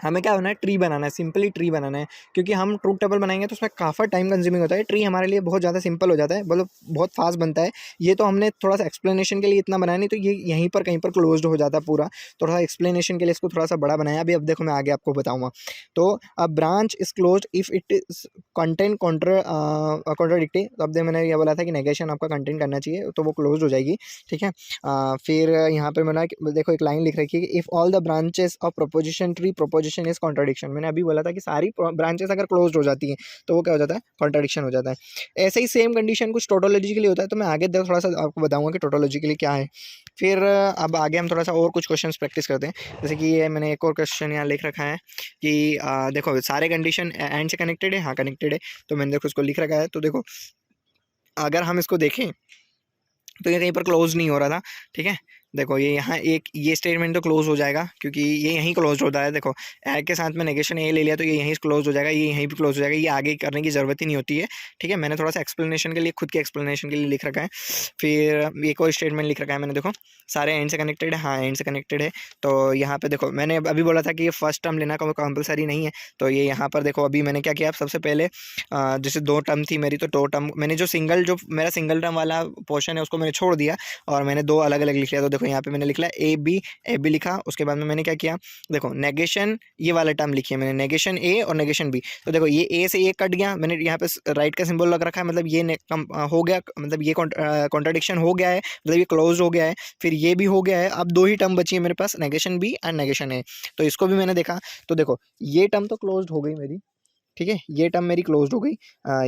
हमें क्या होना है, ट्री बनाना है, सिंपली ट्री बनाना है, क्योंकि हम ट्रूथ टेबल बनाएंगे तो उसमें काफ़ी टाइम कंज्यूमिंग होता है। ट्री हमारे लिए बहुत ज़्यादा सिंपल हो जाता है, मतलब बहुत फास्ट बनता है। ये तो हमने थोड़ा सा एक्सप्लेनेशन के लिए इतना बनाया नहीं, तो ये यहीं पर कहीं पर क्लोज्ड हो जाता है पूरा, थोड़ा सा एक्सप्लेनेशन के लिए इसको थोड़ा सा बड़ा बनाया। अभी अब देखो मैं आगे आपको बताऊँगा। तो अब branch is close if it is content contradictory, तो अब मैंने ये बोला था कि नेगेशन आपका कंटेंट करना चाहिए, तो वो क्लोज हो जाएगी, ठीक है। फिर यहाँ पर मैंने देखो एक लाइन लिख रखी है कि if all the branches of proposition tree proposition is contradiction. मैंने अभी बोला था कि सारी ब्रांचेस अगर क्लोज्ड हो जाती हैं तो वो क्या हो जाता है, कॉन्ट्राडिक्शन हो जाता है। ऐसे ही सेम कंडीशन कुछ टोटोलॉजी के लिए होता है, तो मैं आगे थोड़ा सा आपको बताऊंगा कि टोटोलॉजी के लिए क्या है। फिर अब आगे हम थोड़ा सा और कुछ क्वेश्चंस प्रैक्टिस करते हैं। जैसे कि ये मैंने एक और क्वेश्चन यहाँ लिख रखा है कि देखो सारे कंडीशन एंड से कनेक्टेड है, हाँ कनेक्टेड है, तो मैंने देखो इसको लिख रखा है। तो देखो अगर हम इसको देखें तो ये कहीं पर क्लोज नहीं हो रहा था, ठीक है। देखो ये यहाँ एक ये स्टेटमेंट तो क्लोज हो जाएगा क्योंकि ये यहीं क्लोज होता है। देखो ए के साथ में नेगेशन ए ले लिया तो ये यहीं क्लोज हो जाएगा, ये यहीं भी क्लोज हो जाएगा, ये आगे करने की ज़रूरत ही नहीं होती है, ठीक है। मैंने थोड़ा सा एक्सप्लेनेशन के लिए, खुद के एक्सप्लेनेशन के लिए लिख रखा है। फिर एक और स्टेटमेंट लिख रखा है मैंने, देखो सारे एंड से कनेक्टेड है, हाँ एंड से कनेक्टेड है। तो यहाँ पर देखो मैंने अभी बोला था कि ये फर्स्ट टर्म लेना कंपलसरी नहीं है, तो ये यहाँ पर देखो अभी मैंने क्या किया, सबसे पहले जैसे दो टर्म थी मेरी, तो दो टर्म मैंने जो मेरा सिंगल टर्म वाला पोर्शन है उसको मैंने छोड़ दिया और मैंने दो अलग अलग लिख लिया। तो देखो यहाँ पे मैंने लिख लिया ए बी लिखा, उसके बाद में मैंने क्या किया, देखो नेगेशन ये वाला टर्म लिखी है मैंने, नेगेशन ए और नेगेशन बी। तो देखो ये ए से ए कट गया, मैंने यहाँ पे राइट का सिंबल लग रखा है, मतलब ये हो गया, मतलब ये कॉन्ट्राडिक्शन हो गया है, मतलब ये क्लोज हो गया है। फिर ये भी हो गया है, अब दो ही टर्म बची है मेरे पास, नेगेशन बी एंड नेगेशन ए, तो इसको भी मैंने देखा। तो देखो ये टर्म तो क्लोज हो गई मेरी, ठीक है, ये टर्म मेरी क्लोज हो गई,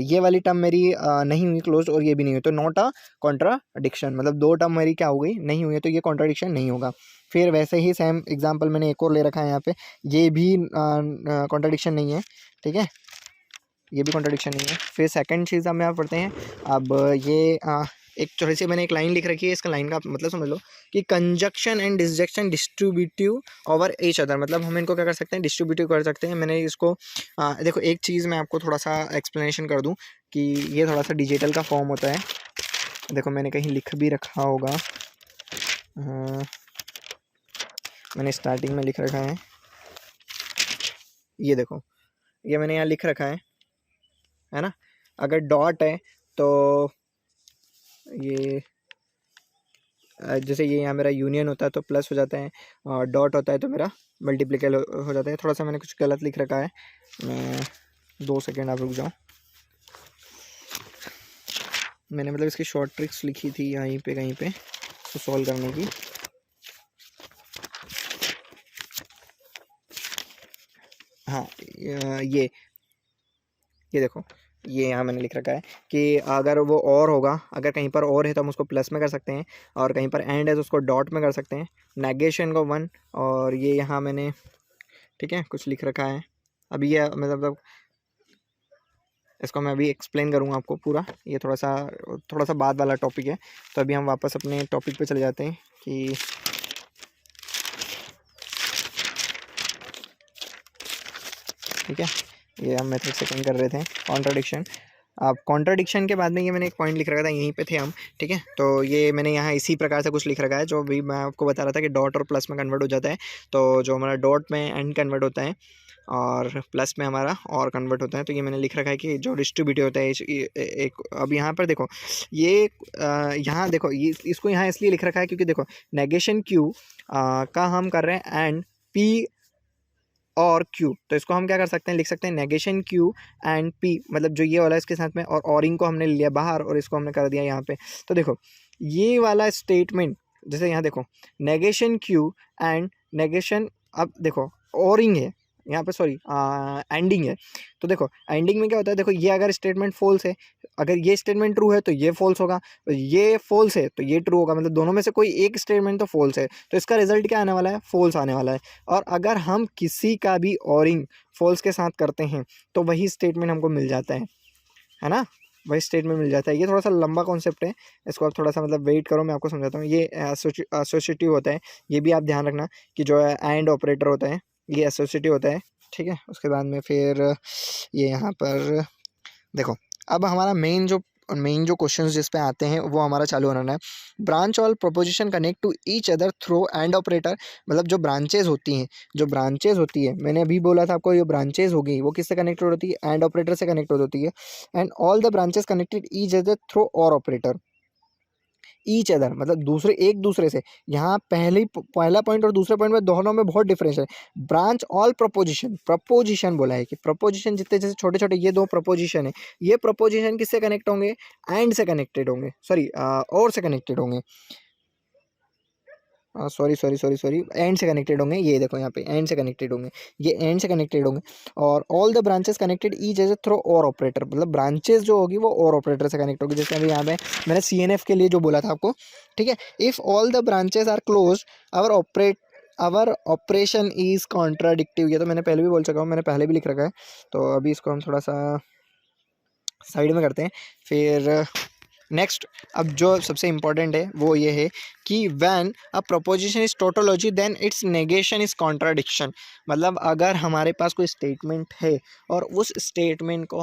ये वाली टर्म मेरी नहीं हुई क्लोज और ये भी नहीं हुई, तो नॉट अ कॉन्ट्राडिक्शन, मतलब दो टर्म मेरी क्या हो गई, नहीं हुई है, तो ये कॉन्ट्राडिक्शन नहीं होगा। फिर वैसे ही सेम एग्जांपल मैंने एक और ले रखा है यहाँ पे, ये भी कॉन्ट्राडिक्शन नहीं है, ठीक है, ये भी कॉन्ट्राडिक्शन नहीं है। फिर सेकंड चीज़ हम यहाँ पढ़ते हैं। अब ये एक थोड़ी सी मैंने एक लाइन लिख रखी है, इसका लाइन का मतलब समझ लो कि conjunction and disjunction distributive over each other, मतलब हम इनको क्या कर सकते हैं, डिस्ट्रीब्यूटिव कर सकते हैं। मैंने इसको देखो एक चीज़ मैं आपको थोड़ा सा एक्सप्लेनेशन कर दूं कि ये थोड़ा सा डिजिटल का फॉर्म होता है। देखो मैंने कहीं लिख भी रखा होगा, मैंने स्टार्टिंग में लिख रखा है, ये देखो ये मैंने यहाँ लिख रखा है ना। अगर डॉट है तो ये जैसे ये यहाँ मेरा यूनियन होता है तो प्लस हो जाता है, और डॉट होता है तो मेरा मल्टीप्लिकल हो जाता है। थोड़ा सा मैंने कुछ गलत लिख रखा है, मैं 2 सेकेंड आप रुक जाओ। मैंने मतलब इसकी शॉर्ट ट्रिक्स लिखी थी यहीं पे कहीं पे इसको सॉल्व करने की। हाँ ये देखो ये यहाँ मैंने लिख रखा है कि अगर वो और होगा, अगर कहीं पर और है तो हम उसको प्लस में कर सकते हैं, और कहीं पर एंड है तो उसको डॉट में कर सकते हैं, नेगेशन को 1, और ये यहाँ मैंने ठीक है कुछ लिख रखा है। अभी ये मतलब इसको मैं अभी एक्सप्लेन करूँगा आपको पूरा, ये थोड़ा सा बाद वाला टॉपिक है। तो अभी हम वापस अपने टॉपिक पे चले जाते हैं कि ठीक है, ये हम मेथड सेकंड कर रहे थे कॉन्ट्राडिक्शन। अब कॉन्ट्राडिक्शन के बाद में ये मैंने एक पॉइंट लिख रखा था, यहीं पे थे हम, ठीक है। तो ये मैंने यहाँ इसी प्रकार से कुछ लिख रखा है जो भी मैं आपको बता रहा था कि डॉट और प्लस में कन्वर्ट हो जाता है। तो जो हमारा डॉट में एंड कन्वर्ट होता है और प्लस में हमारा और कन्वर्ट होता है। तो ये मैंने लिख रखा है कि जो डिस्ट्रीब्यूटिव होता है एक अब यहाँ पर देखो ये यहाँ देखो ये इसको यहाँ इसलिए लिख रखा है क्योंकि देखो नेगेशन क्यू का हम कर रहे हैं एंड पी और क्यू, तो इसको हम क्या कर सकते हैं, लिख सकते हैं नेगेशन क्यू एंड पी, मतलब जो ये वाला इसके साथ में, और इनको हमने लिया बाहर और इसको हमने कर दिया यहाँ पे। तो देखो ये वाला स्टेटमेंट, जैसे यहाँ देखो नेगेशन क्यू एंड नेगेशन, अब देखो औरिंग है, यहाँ पे सॉरी एंडिंग है। तो देखो एंडिंग में क्या होता है, देखो ये अगर स्टेटमेंट फॉल्स है, अगर ये स्टेटमेंट ट्रू है तो ये फॉल्स होगा, ये फॉल्स है तो ये ट्रू होगा, मतलब दोनों में से कोई एक स्टेटमेंट तो फॉल्स है, तो इसका रिजल्ट क्या आने वाला है, फॉल्स आने वाला है। और अगर हम किसी का भी ऑरिंग फॉल्स के साथ करते हैं तो वही स्टेटमेंट हमको मिल जाता है ना, वही स्टेटमेंट मिल जाता है। ये थोड़ा सा लंबा कॉन्सेप्ट है, इसको आप थोड़ा सा मतलब वेट करो, मैं आपको समझाता हूँ। ये एसोसिएटिव होता है, ये भी आप ध्यान रखना कि जो है एंड ऑपरेटर होता है ये एसोसिएटिव होता है, ठीक है। उसके बाद में फिर ये यहाँ पर देखो, अब हमारा मेन जो क्वेश्चंस जिस पे आते हैं वो हमारा चालू होना है। Branch all proposition connect to each other through and operator, मतलब जो ब्रांचेज होती है, मैंने अभी बोला था आपको, ये ब्रांचेज होगी वो किससे कनेक्टेड होती है, एंड ऑपरेटर से कनेक्ट होती है। And all the branches connected each other through or operator, each other मतलब दूसरे एक दूसरे से। यहाँ पहला पॉइंट और दूसरे पॉइंट में दोनों में बहुत डिफरेंस है। ब्रांच ऑल प्रपोजिशन बोला है कि प्रपोजिशन जितने जैसे छोटे छोटे ये दो प्रपोजिशन है, ये प्रपोजिशन किससे कनेक्ट होंगे, एंड से कनेक्टेड होंगे, सॉरी और से कनेक्टेड होंगे, सॉरी एंड से कनेक्टेड होंगे। ये देखो यहाँ पे एंड से कनेक्टेड होंगे, ये एंड से कनेक्टेड होंगे। और all the branches connected each as through or operator, मतलब ब्रांचेस जो होगी वो और ऑपरेटर से कनेक्ट होगी। जैसे अभी यहाँ पे मैंने CNF के लिए जो बोला था आपको, ठीक है, if all the branches are close our operation is contradictive. ये तो मैंने पहले भी बोल चुका हूँ, मैंने पहले भी लिख रखा है, तो अभी इसको हम थोड़ा सा साइड में करते हैं। फिर नेक्स्ट, अब जो सबसे इम्पॉर्टेंट है वो ये है कि when a proposition is tautology then its negation is contradiction. मतलब अगर हमारे पास कोई स्टेटमेंट है और उस स्टेटमेंट को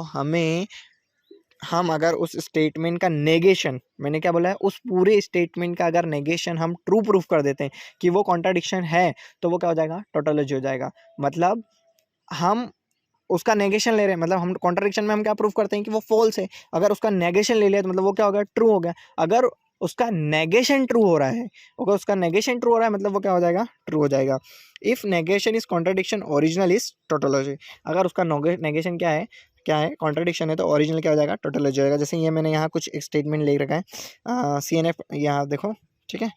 हम अगर उस स्टेटमेंट का नेगेशन, मैंने क्या बोला है, उस पूरे स्टेटमेंट का अगर नेगेशन हम ट्रू प्रूफ कर देते हैं कि वो कॉन्ट्राडिक्शन है, तो वो क्या हो जाएगा, टोटोलॉजी हो जाएगा। मतलब हम उसका नेगेशन ले रहे हैं, मतलब हम कॉन्ट्रडिक्शन में हम क्या प्रूफ करते हैं कि वो फॉल्स है। अगर उसका नेगेशन ले लिया तो मतलब वो क्या हो गया, ट्रू हो गया। अगर उसका नेगेशन ट्रू हो रहा है, मतलब वो क्या हो जाएगा, ट्रू हो जाएगा। If negation is contradiction original is tautology. अगर उसका नेगेशन क्या है कॉन्ट्रडिक्शन है, तो ओरिजिनल क्या हो जाएगा, टोटोलॉजी हो जाएगा। जैसे ये मैंने यहाँ कुछ एक स्टेटमेंट ले रखा है CNF, यहाँ देखो, ठीक है।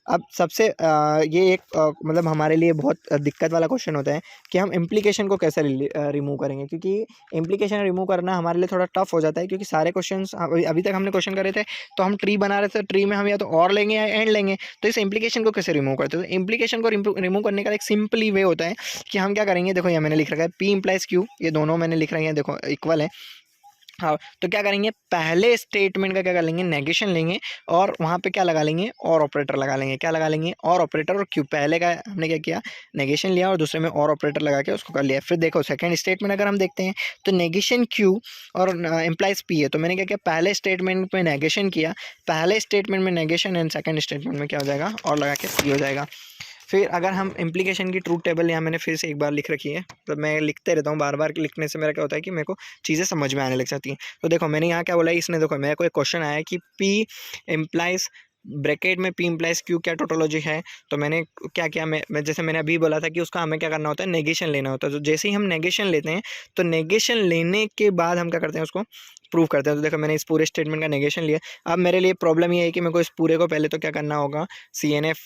अब सबसे ये एक मतलब हमारे लिए बहुत दिक्कत वाला क्वेश्चन होता है कि हम इम्प्लीकेशन को कैसे रिमूव करेंगे, क्योंकि इम्प्लीकेशन रिमूव करना हमारे लिए थोड़ा टफ हो जाता है, क्योंकि सारे क्वेश्चंस अभी तक हमने क्वेश्चन करे थे तो हम ट्री बना रहे थे, ट्री में हम या तो और लेंगे या एंड लेंगे, तो इस इम्प्लीकेशन को कैसे रिमूव करते हैं। तो इम्प्लीकेशन को रिमूव करने का एक सिंपली वे होता है कि हम क्या करेंगे, देखो यहाँ मैंने लिख रखा है P इम्प्लाइज Q, ये दोनों मैंने लिख रखे हैं, देखो इक्वल है। हाँ, तो क्या करेंगे, पहले स्टेटमेंट का क्या कर लेंगे, नेगेशन लेंगे, और वहाँ पे क्या लगा लेंगे, और ऑपरेटर लगा लेंगे। क्या लगा लेंगे, और ऑपरेटर और क्यू। पहले का हमने क्या किया, नेगेशन लिया और दूसरे में और ऑपरेटर लगा के उसको कर लिया। फिर देखो सेकंड स्टेटमेंट अगर हम देखते हैं तो नेगेशन क्यू और इम्प्लाइज पी है, तो मैंने क्या किया, पहले स्टेटमेंट में नेगेशन किया, पहले स्टेटमेंट में नेगेशन, एंड सेकंड स्टेटमेंट में क्या हो जाएगा, और लगा के पी हो जाएगा। फिर अगर हम इम्प्लीकेशन की ट्रूथ टेबल यहाँ मैंने फिर से एक बार लिख रखी है, तो मैं लिखते रहता हूँ, बार बार लिखने से मेरा क्या होता है कि मेरे को चीज़ें समझ में आने लग जाती हैं। तो देखो मैंने यहाँ क्या बोला है, इसने देखो मेरे को एक क्वेश्चन आया है कि P इम्प्लाइज ब्रैकेट में P इम्प्लाइज Q क्या टोटोलॉजी है। तो मैंने क्या किया, मैं जैसे मैंने अभी बोला था कि उसका हमें क्या करना होता है, नेगेशन लेना होता है। तो जैसे ही हम नेगेशन लेते हैं तो नेगेशन लेने के बाद हम क्या करते हैं, उसको प्रूव करते हैं। तो देखो मैंने इस पूरे स्टेटमेंट का नेगेशन लिया। अब मेरे लिए प्रॉब्लम ये है कि मेरे को इस पूरे को पहले तो क्या करना होगा, CNF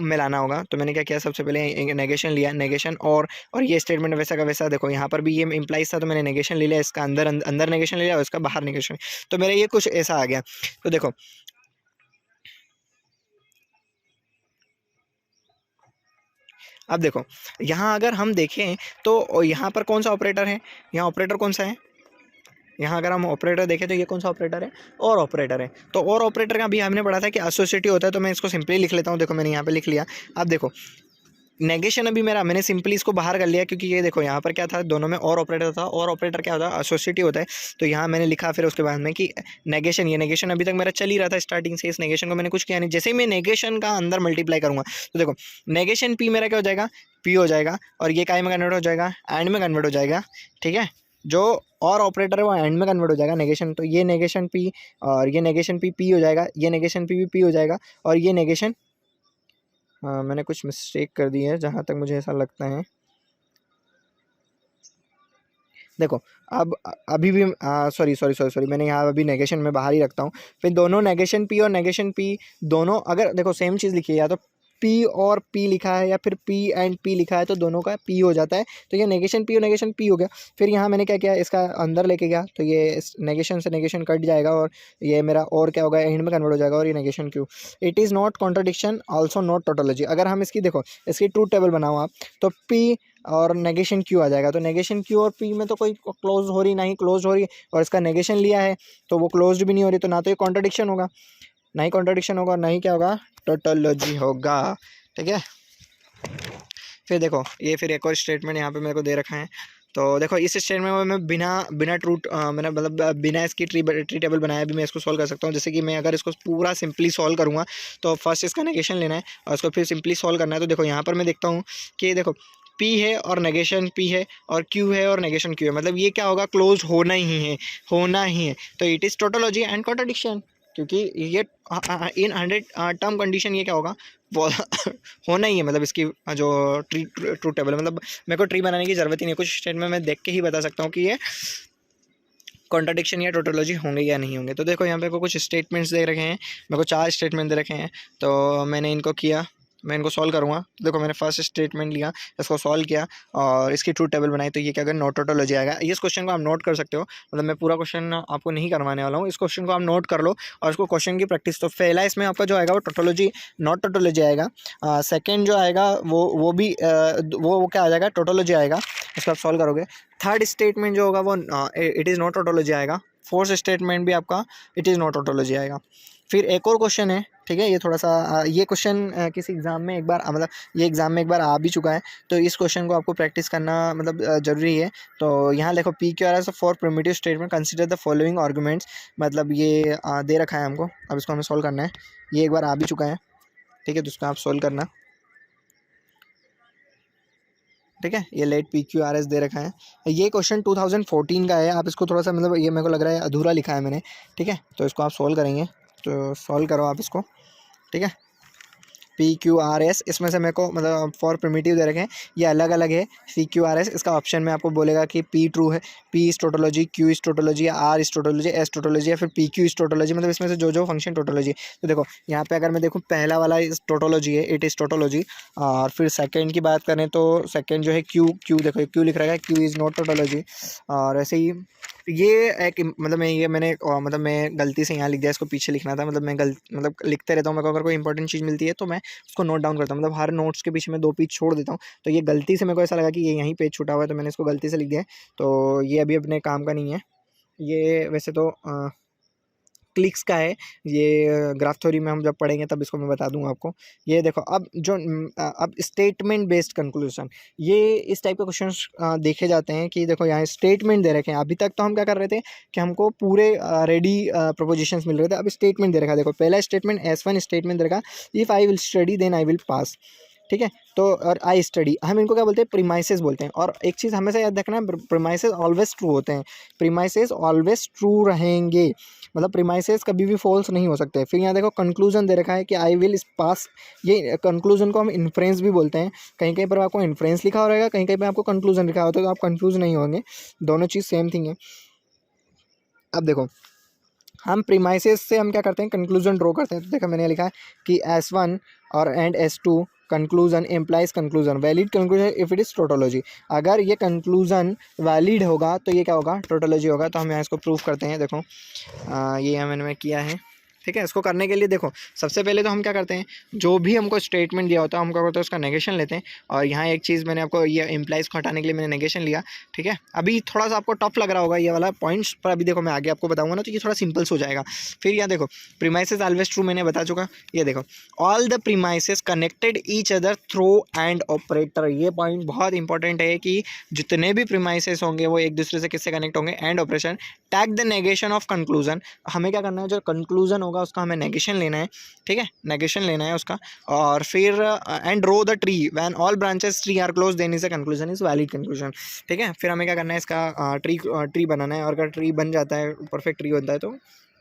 में लाना होगा। तो मैंने क्या किया, सबसे पहले नेगेशन लिया, नेगेशन और ये स्टेटमेंट वैसा का वैसा, देखो यहाँ पर भी ये इम्प्लाइज था तो मैंने नेगेशन ले लिया, इसका अंदर नेगेशन ले लिया और इसका बाहर नेगेशन, तो मेरा ये कुछ ऐसा आ गया। तो देखो अब देखो यहाँ अगर हम देखें तो यहाँ पर कौन सा ऑपरेटर है, यहाँ ऑपरेटर कौन सा है, यहाँ अगर हम ऑपरेटर देखें तो ये कौन सा ऑपरेटर है, और ऑपरेटर है। तो और ऑपरेटर का भी हमने पढ़ा था कि एसोसिएटिव होता है, तो मैं इसको सिंपली लिख लेता हूँ। देखो मैंने यहाँ पे लिख लिया। अब देखो नेगेशन अभी मैंने सिंपली इसको बाहर कर लिया, क्योंकि ये देखो यहाँ पर क्या था, दोनों में और ऑपरेटर था, और ऑपरेटर क्या होता है, एसोसिएटिव होता है। तो यहाँ मैंने लिखा फिर उसके बाद में कि नेगेशन, ये नेगेशन अभी तक मेरा चल ही रहा था स्टार्टिंग से, इस नेगेशन को मैंने कुछ किया नहीं। जैसे ही मैं नेगेशन का अंदर मल्टीप्लाई करूँगा तो देखो नेगेशन P मेरा क्या हो जाएगा, P हो जाएगा, और ये काय में कन्वर्ट हो जाएगा, एंड में कन्वर्ट हो जाएगा, ठीक है। जो और ऑपरेटर है वो एंड में कन्वर्ट हो जाएगा नेगेशन, तो ये नेगेशन P और ये नेगेशन P हो जाएगा, ये नेगेशन P भी P हो जाएगा, और ये नेगेशन, हाँ मैंने कुछ मिस्टेक कर दी है जहाँ तक मुझे ऐसा लगता है। देखो अब अभी भी सॉरी मैंने यहाँ अभी नेगेशन में बाहर ही रखता हूँ। फिर दोनों नेगेशन P और नेगेशन P दोनों अगर देखो सेम चीज़ लिखी है, या तो पी और पी लिखा है या फिर पी एंड पी लिखा है तो दोनों का पी हो जाता है, तो ये नेगेशन पी और नेगेशन पी हो गया। फिर यहाँ मैंने क्या किया, इसका अंदर लेके गया तो ये नेगेशन से नेगेशन कट जाएगा और ये मेरा और क्या होगा, एंड में कन्वर्ट हो जाएगा और ये negation Q. It is not contradiction also not tautology. अगर हम इसकी देखो इसकी ट्रूथ टेबल बनाओ आप, तो पी और नेगेशन क्यू आ जाएगा। तो नेगेशन क्यू और पी में तो कोई क्लोज हो रही, ना ही क्लोज हो रही है, और इसका नेगेशन लिया है तो वो क्लोज्ड भी नहीं हो रही, तो ना तो ये कॉन्ट्रडिक्शन होगा, ना ही कॉन्ट्रडिक्शन होगा, ना ही क्या होगा, टोटोलॉजी होगा। ठीक है, फिर देखो ये फिर एक और स्टेटमेंट यहाँ पे मेरे को दे रखा है। तो देखो इस स्टेटमेंट में मैं बिना ट्रूथ मैंने मतलब बिना इसकी ट्री टेबल बनाया भी मैं इसको सॉल्व कर सकता हूँ। जैसे कि मैं अगर इसको पूरा सिंपली सॉल्व करूँगा तो फर्स्ट इसका नेगेशन लेना है और उसको फिर सिंपली सॉल्व करना है। तो देखो यहाँ पर मैं देखता हूँ कि देखो P है और नेगेशन P है और Q है और नेगेशन Q है, मतलब ये क्या होगा, क्लोज होना ही है, होना ही है। तो it is tautology and contradiction, क्योंकि ये इन 100 टर्म कंडीशन ये क्या होगा, वो होना ही है। मतलब इसकी जो ट्रू टेबल है, मतलब मेरे को ट्री बनाने की ज़रूरत ही नहीं है, कुछ स्टेटमेंट में देख के ही बता सकता हूँ कि ये कॉन्ट्रडिक्शन या टोटोलॉजी होंगे या नहीं होंगे। तो देखो यहाँ पे को कुछ स्टेटमेंट्स दे रखे हैं, मेरे को 4 स्टेटमेंट दे रखे हैं, तो मैंने इनको किया, मैं इनको सॉल्व करूँगा। तो देखो मैंने फर्स्ट स्टेटमेंट लिया, इसको सॉल्व किया और इसकी ट्रू टेबल बनाई, तो ये क्या अगर नॉट टोटोलॉजी आएगा। इस क्वेश्चन को आप नोट कर सकते हो, मतलब मैं पूरा क्वेश्चन आपको नहीं करवाने वाला हूँ, इस क्वेश्चन को आप नोट कर लो और इसको क्वेश्चन की प्रैक्टिस। तो पहला इसमें आपका जो आएगा वो टोटोलॉजी, नॉट टोटोलॉजी आएगा। सेकेंड जो आएगा वो भी वो क्या आ जाएगा, टोटोलॉजी आएगा, इसको आप सॉल्व करोगे। थर्ड स्टेटमेंट जो होगा वो इट इज़ नॉट टोटोलॉजी आएगा। फोर्थ स्टेटमेंट भी आपका इट इज़ नॉट टोटोलॉजी आएगा। फिर एक और क्वेश्चन है, ठीक है, ये थोड़ा सा ये क्वेश्चन किसी एग्ज़ाम में एक बार मतलब ये एग्ज़ाम में एक बार आ भी चुका है, तो इस क्वेश्चन को आपको प्रैक्टिस करना मतलब ज़रूरी है। तो यहाँ देखो P Q R S for primitive statement consider the following arguments, मतलब ये दे रखा है हमको, अब इसको हमें सॉल्व करना है। ये एक बार आ भी चुका है, ठीक है, तो इसको आप सॉल्व करना। ठीक है, ये let P Q R S दे रखा है। ये क्वेश्चन 2014 का है, आप इसको थोड़ा सा मतलब ये मेरे को लग रहा है अधूरा लिखा है मैंने। ठीक है, तो इसको आप सॉल्व करेंगे, तो सॉल्व करो आप इसको। ठीक है, पी क्यू आर एस, इसमें से मेरे को मतलब फॉर प्रिमिटिव दे रखे हैं, ये अलग अलग है। सी क्यू आर एस, इसका ऑप्शन में आपको बोलेगा कि पी ट्रू है, P is tautology, Q is tautology, R is tautology, S tautology, या फिर पी क्यू इज टोटोलॉजी, मतलब इसमें से जो फंक्शन टोटोलॉजी। तो देखो यहाँ पे अगर मैं देखूँ पहला वाला इस टोटोलॉजी है, इट इज़ टोटोलॉजी। और फिर सेकेंड की बात करें तो सेकेंड जो है क्यू देखो क्यू लिख रहा है, क्यू इज़ नॉट टोटोलॉजी। और ऐसे ही ये एक मतलब मतलब मैं गलती से यहाँ लिख दिया, इसको पीछे लिखना था। मतलब मैं मतलब लिखते रहता हूँ, मेरे को अगर कोई इंपॉर्टेंट चीज़ मिलती है तो मैं उसको नोट डाउन करता हूँ, मतलब हर नोट्स के पीछे मैं 2 पेज छोड़ देता हूँ। तो ये गलती से मेरे को ऐसा लगा कि ये यहीं पेज छूटा हुआ है, तो मैंने इसको गलती से लिख दिया है। तो ये अभी अपने काम का नहीं है, ये वैसे तो क्लिक्स का है। ये ग्राफ थ्योरी में हम जब पढ़ेंगे तब इसको मैं बता दूंगा आपको। ये देखो अब स्टेटमेंट बेस्ड कंक्लूजन, ये इस टाइप के क्वेश्चंस देखे जाते हैं कि देखो यहाँ स्टेटमेंट दे रखे हैं। अभी तक तो हम क्या कर रहे थे कि हमको पूरे रेडी प्रोपोजिशंस मिल रहे थे, अब स्टेटमेंट दे रखा है। देखो पहला स्टेटमेंट S1 स्टेटमेंट दे रखा, if I will study then I will pass. ठीक है, तो और आई स्टडी, हम इनको क्या बोलते हैं, प्रीमाइसेस बोलते हैं। और एक चीज़ हमेशा याद रखना, प्रीमाइसेस ऑलवेज ट्रू होते हैं, प्रीमाइसेस ऑलवेज ट्रू रहेंगे, मतलब प्रीमाइसेस कभी भी फॉल्स नहीं हो सकते। फिर यहाँ देखो कंक्लूजन दे रखा है कि आई विल पास, ये कंक्लूजन को हम इन्फ्रेंस भी बोलते हैं। कहीं कहीं पर आपको इन्फ्रेंस लिखा हो रहेगा, कहीं कहीं पर आपको कंक्लूजन लिखा होता है, तो आप कंफ्यूज नहीं होंगे, दोनों चीज़ सेम थिंग है। अब देखो हम प्रीमाइसेस से हम क्या करते हैं, कंक्लूजन ड्रॉ करते हैं। तो देखो मैंने लिखा है कि S1 और and S2 conclusion implies conclusion, valid conclusion if it is tautology. अगर ये कंक्लूजन वैलिड होगा तो ये क्या होगा, टोटोलॉजी होगा। तो हम यहाँ इसको प्रूफ करते हैं। देखो ये यहाँ मैंने किया है। ठीक है, इसको करने के लिए देखो सबसे पहले तो हम क्या करते हैं, जो भी हमको स्टेटमेंट दिया होता है हम क्या करते हैं, उसका नेगेशन लेते हैं। और यहाँ एक चीज़ मैंने आपको ये इम्प्लाइज को हटाने के लिए मैंने नेगेशन लिया। ठीक है, अभी थोड़ा सा आपको टफ लग रहा होगा ये वाला पॉइंट्स, पर अभी देखो मैं आगे आपको बताऊंगा ना, तो ये थोड़ा सिंपल्स हो जाएगा। फिर यहाँ देखो प्रीमाइसेस ऑलवेज ट्रू मैंने बता चुका। ये देखो all the premises connected each other through and operator, ये पॉइंट बहुत इंपॉर्टेंट है कि जितने भी प्रीमाइसेस होंगे वो एक दूसरे से किससे कनेक्ट होंगे, and operation. Tag the negation of conclusion, हमें क्या करना है, जो कंक्लूजन होगा उसका हमें नेगेशन लेना है। ठीक है, नेगेशन लेना है उसका। और फिर and draw the tree when all branches tree are close then is a conclusion is valid conclusion. ठीक है, फिर हमें क्या करना है, इसका ट्री बनाना है। और अगर ट्री बन जाता है, परफेक्ट ट्री बनता है, तो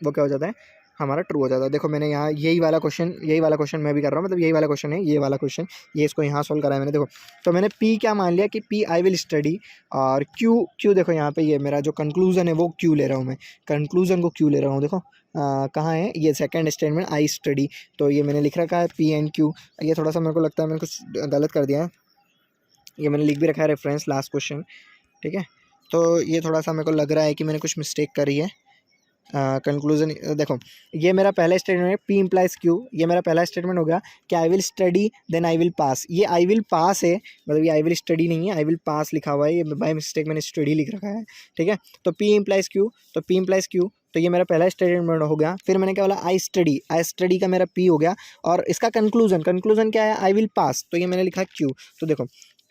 वो क्या हो जाता है, हमारा ट्रू हो जाता है। देखो मैंने यहाँ यही वाला क्वेश्चन मैं भी कर रहा हूँ, मतलब यही वाला क्वेश्चन है, ये वाला क्वेश्चन, ये इसको यहाँ सोल्व करा है मैंने। देखो तो मैंने पी क्या मान लिया कि पी आई विल स्टडी, और क्यू देखो यहाँ पे ये मेरा जो कंक्लूजन है वो क्यू ले रहा हूँ मैं, कंक्लूजन को क्यू ले रहा हूँ। देखो कहाँ है ये सेकंड स्टेटमेंट, आई स्टडी, तो ये मैंने लिख रखा है पी एंड क्यू। ये थोड़ा सा मेरे को लगता है मैंने कुछ गलत कर दिया है, ये मैंने लिख भी रखा है रेफरेंस लास्ट क्वेश्चन, ठीक है। तो ये थोड़ा सा मेरे को लग रहा है कि मैंने कुछ मिस्टेक करी है। कंक्लूजन देखो, ये मेरा पहला स्टेटमेंट है पी इम्प्लाइज क्यू, ये मेरा पहला स्टेटमेंट हो गया कि I will study then I will pass. ये आई विल पास है, मतलब ये आई विल स्टडी नहीं है, आई विल पास लिखा हुआ है, ये बाय मिस्टेक मैंने स्टडी लिख रखा है, ठीक है। तो पी इम्प्लाइज क्यू, तो पी इम्प्लाइज क्यू, तो ये मेरा पहला स्टेटमेंट हो गया। फिर मैंने क्या बोला, आई स्टडी का मेरा पी हो गया, और इसका कंक्लूजन क्या है, आई विल पास, तो ये मैंने लिखा क्यू। तो देखो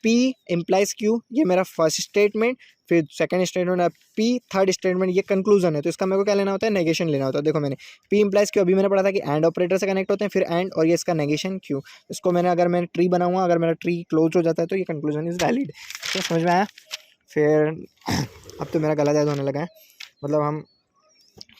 पी इम्प्लाइज क्यू, ये मेरा फर्स्ट स्टेटमेंट, फिर सेकंड स्टेटमेंट है पी, थर्ड स्टेटमेंट ये कंक्लूजन है, तो इसका मेरे को क्या लेना होता है, नेगेशन लेना होता है। देखो मैंने पी इम्प्लाइज क्यू अभी मैंने पढ़ा था कि एंड ऑपरेटर से कनेक्ट होते हैं, फिर एंड, और ये इसका नेगेशन क्यू। इसको मैंने अगर मैंने ट्री बनाऊंगा, अगर मेरा ट्री क्लोज हो जाता है तो ये कंक्लूजन इज वैलिड। ठीक है, समझ में आया। फिर अब तो मेरा गला दर्द होने लगा है, मतलब हम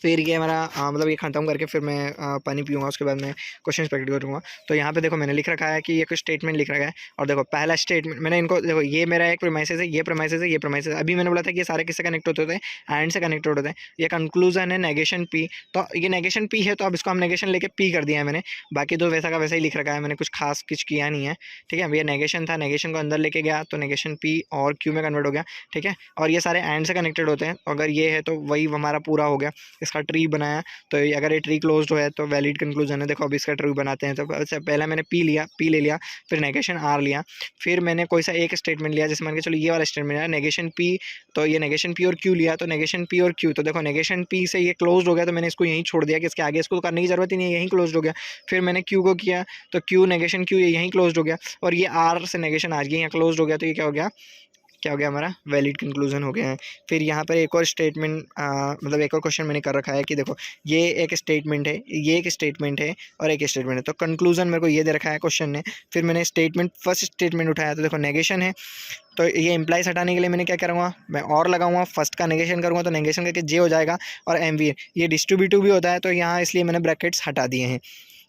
फिर ये मेरा मतलब ये ख़त्म करके फिर मैं पानी पीऊँगा, उसके बाद मैं क्वेश्चन प्रैक्टिस करूँगा। तो यहाँ पे देखो मैंने लिख रखा है कि ये कुछ स्टेटमेंट लिख रखा है, और देखो पहला स्टेटमेंट मैंने इनको, देखो ये मेरा एक प्रीमाइसेस है, ये प्रीमाइसेस है, ये प्रीमाइसेस है। अभी मैंने बोला था कि ये सारे किससे कनेक्ट होते हैं, एंड से कनेक्टेड होते हैं। ये कंक्लूजन है नेगेशन पी, तो ये नेगेशन पी है, तो अब इसको हम नेगेशन लेके पी कर दिया है मैंने, बाकी तो वैसा का वैसा ही लिख रखा है, मैंने कुछ खास कुछ किया नहीं है, ठीक है। ये नेगेशन था, नेगेशन को अंदर लेके गया तो नेगेशन पी और क्यू में कन्वर्ट हो गया, ठीक है। और ये सारे एंड से कनेक्टेड होते हैं, अगर ये है तो वही हमारा पूरा हो गया, इसका ट्री बनाया। तो अगर ये ट्री क्लोज्ड है तो वैलिड कंक्लूजन है। देखो अब इसका ट्री बनाते हैं, तो पहला मैंने पी ले लिया, फिर नेगेशन आर लिया, फिर मैंने कोई सा एक स्टेटमेंट लिया, जैसे मान के चलो ये वाला स्टेटमेंट है नेगेशन पी, तो ये नेगेशन पी और क्यू लिया, तो नेगेशन पी और क्यू, तो देखो नेगेशन पी से ये क्लोज्ड हो गया, तो मैंने इसको यहीं छोड़ दिया कि इसके आगे इसको करने की जरूरत ही नहीं है, यहीं क्लोज्ड हो गया। फिर मैंने क्यू को किया, तो क्यू नेगेशन क्यू ये यहीं क्लोज्ड हो गया, और ये आर से नेगेशन आर ये यहाँ क्लोज्ड हो गया, तो ये क्या हो गया हमारा वैलिड कंक्लूजन हो गया है। फिर यहाँ पर एक और स्टेटमेंट मतलब एक और क्वेश्चन मैंने कर रखा है कि देखो ये एक स्टेटमेंट है, ये एक स्टेटमेंट है, और एक स्टेटमेंट है, तो कंक्लूजन मेरे को ये दे रखा है क्वेश्चन ने। फिर मैंने फर्स्ट स्टेटमेंट उठाया, तो देखो नेगेशन है, तो ये इम्प्लाइज हटाने के लिए मैंने क्या करूँगा, मैं और लगाऊंगा, फर्स्ट का नेगेशन करूँगा, तो नेगेशन करके जे हो जाएगा, और एम वी ये डिस्ट्रीब्यूटिव भी होता है, तो यहाँ इसलिए मैंने ब्रैकेट्स हटा दिए हैं।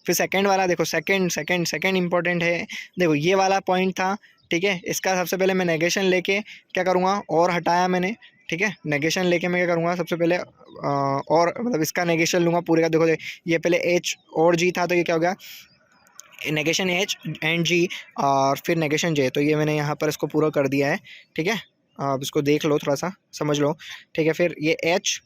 फिर सेकंड वाला देखो, सेकंड इंपॉर्टेंट है। देखो ये वाला पॉइंट था, ठीक है, इसका सबसे पहले मैं नेगेशन लेके क्या करूँगा, और हटाया मैंने, ठीक है। नेगेशन लेके मैं क्या करूँगा, सबसे पहले और मतलब इसका नेगेशन लूँगा पूरे का। देखो ये पहले एच और जी था, तो ये क्या हो गया, नेगेशन एच एंड जी, और फिर नेगेशन जे, तो ये मैंने यहाँ पर इसको पूरा कर दिया है, ठीक है। आप इसको देख लो, थोड़ा सा समझ लो, ठीक है। फिर ये एच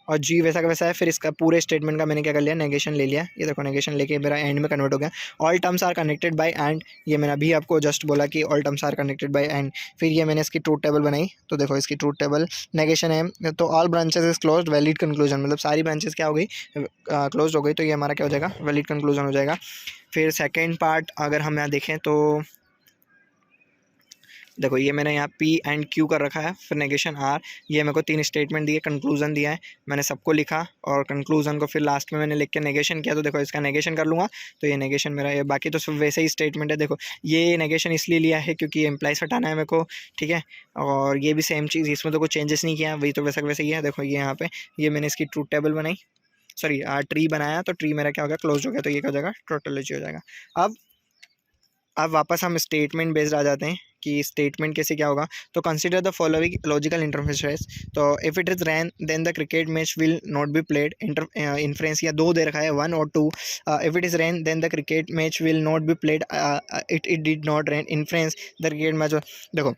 और जी वैसा का वैसा है, फिर इसका पूरे स्टेटमेंट का मैंने क्या कर लिया, नेगेशन ले लिया। ये देखो नेगेशन लेके मेरा एंड में कन्वर्ट हो गया। All terms are connected by and, ये मैंने अभी आपको जस्ट बोला कि all terms are connected by and. फिर ये मैंने इसकी ट्रूथ टेबल बनाई, तो देखो इसकी ट्रूथ टेबल नेगेशन है, तो all branches is closed valid conclusion, मतलब सारी ब्रांचेस क्या हो गई, क्लोज हो गई, तो ये हमारा क्या हो जाएगा, वैलिड कंक्लूजन हो जाएगा। फिर सेकेंड पार्ट अगर हम यहाँ देखें तो देखो ये मैंने यहाँ पी एंड क्यू कर रखा है, फिर नेगेशन आर, ये मेरे को 3 स्टेटमेंट दिए, कंक्लूजन दिया है, मैंने सबको लिखा, और कंक्लूजन को फिर लास्ट में मैंने लिख के नेगेशन किया। तो देखो इसका नेगेशन कर लूँगा, तो ये नेगेशन मेरा, ये बाकी तो सब वैसे ही स्टेटमेंट है। देखो ये नेगेशन इसलिए लिया है क्योंकि ये इम्प्लाइज हटाना है मेरे को, ठीक है, और ये भी सेम चीज़, इसमें तो कोई चेंजेस नहीं किया, वही तो वैसा वैसे ही है। देखो ये यहाँ पे ये मैंने इसकी ट्रूथ टेबल बनाई, सॉरी ट्री बनाया, तो ट्री मेरा क्या हो गया, क्लोज हो गया, तो ये क्या हो जाएगा, टोटोलॉजी हो जाएगा। अब वापस हम स्टेटमेंट बेस्ड आ जाते हैं कि स्टेटमेंट कैसे क्या होगा। तो consider the following logical interference, तो if it is rain then the cricket match will not be played. Inference या दो दे रखा है, 1 और 2। If it is rain then the cricket match will not be played, it did not rain inference the cricket match. देखो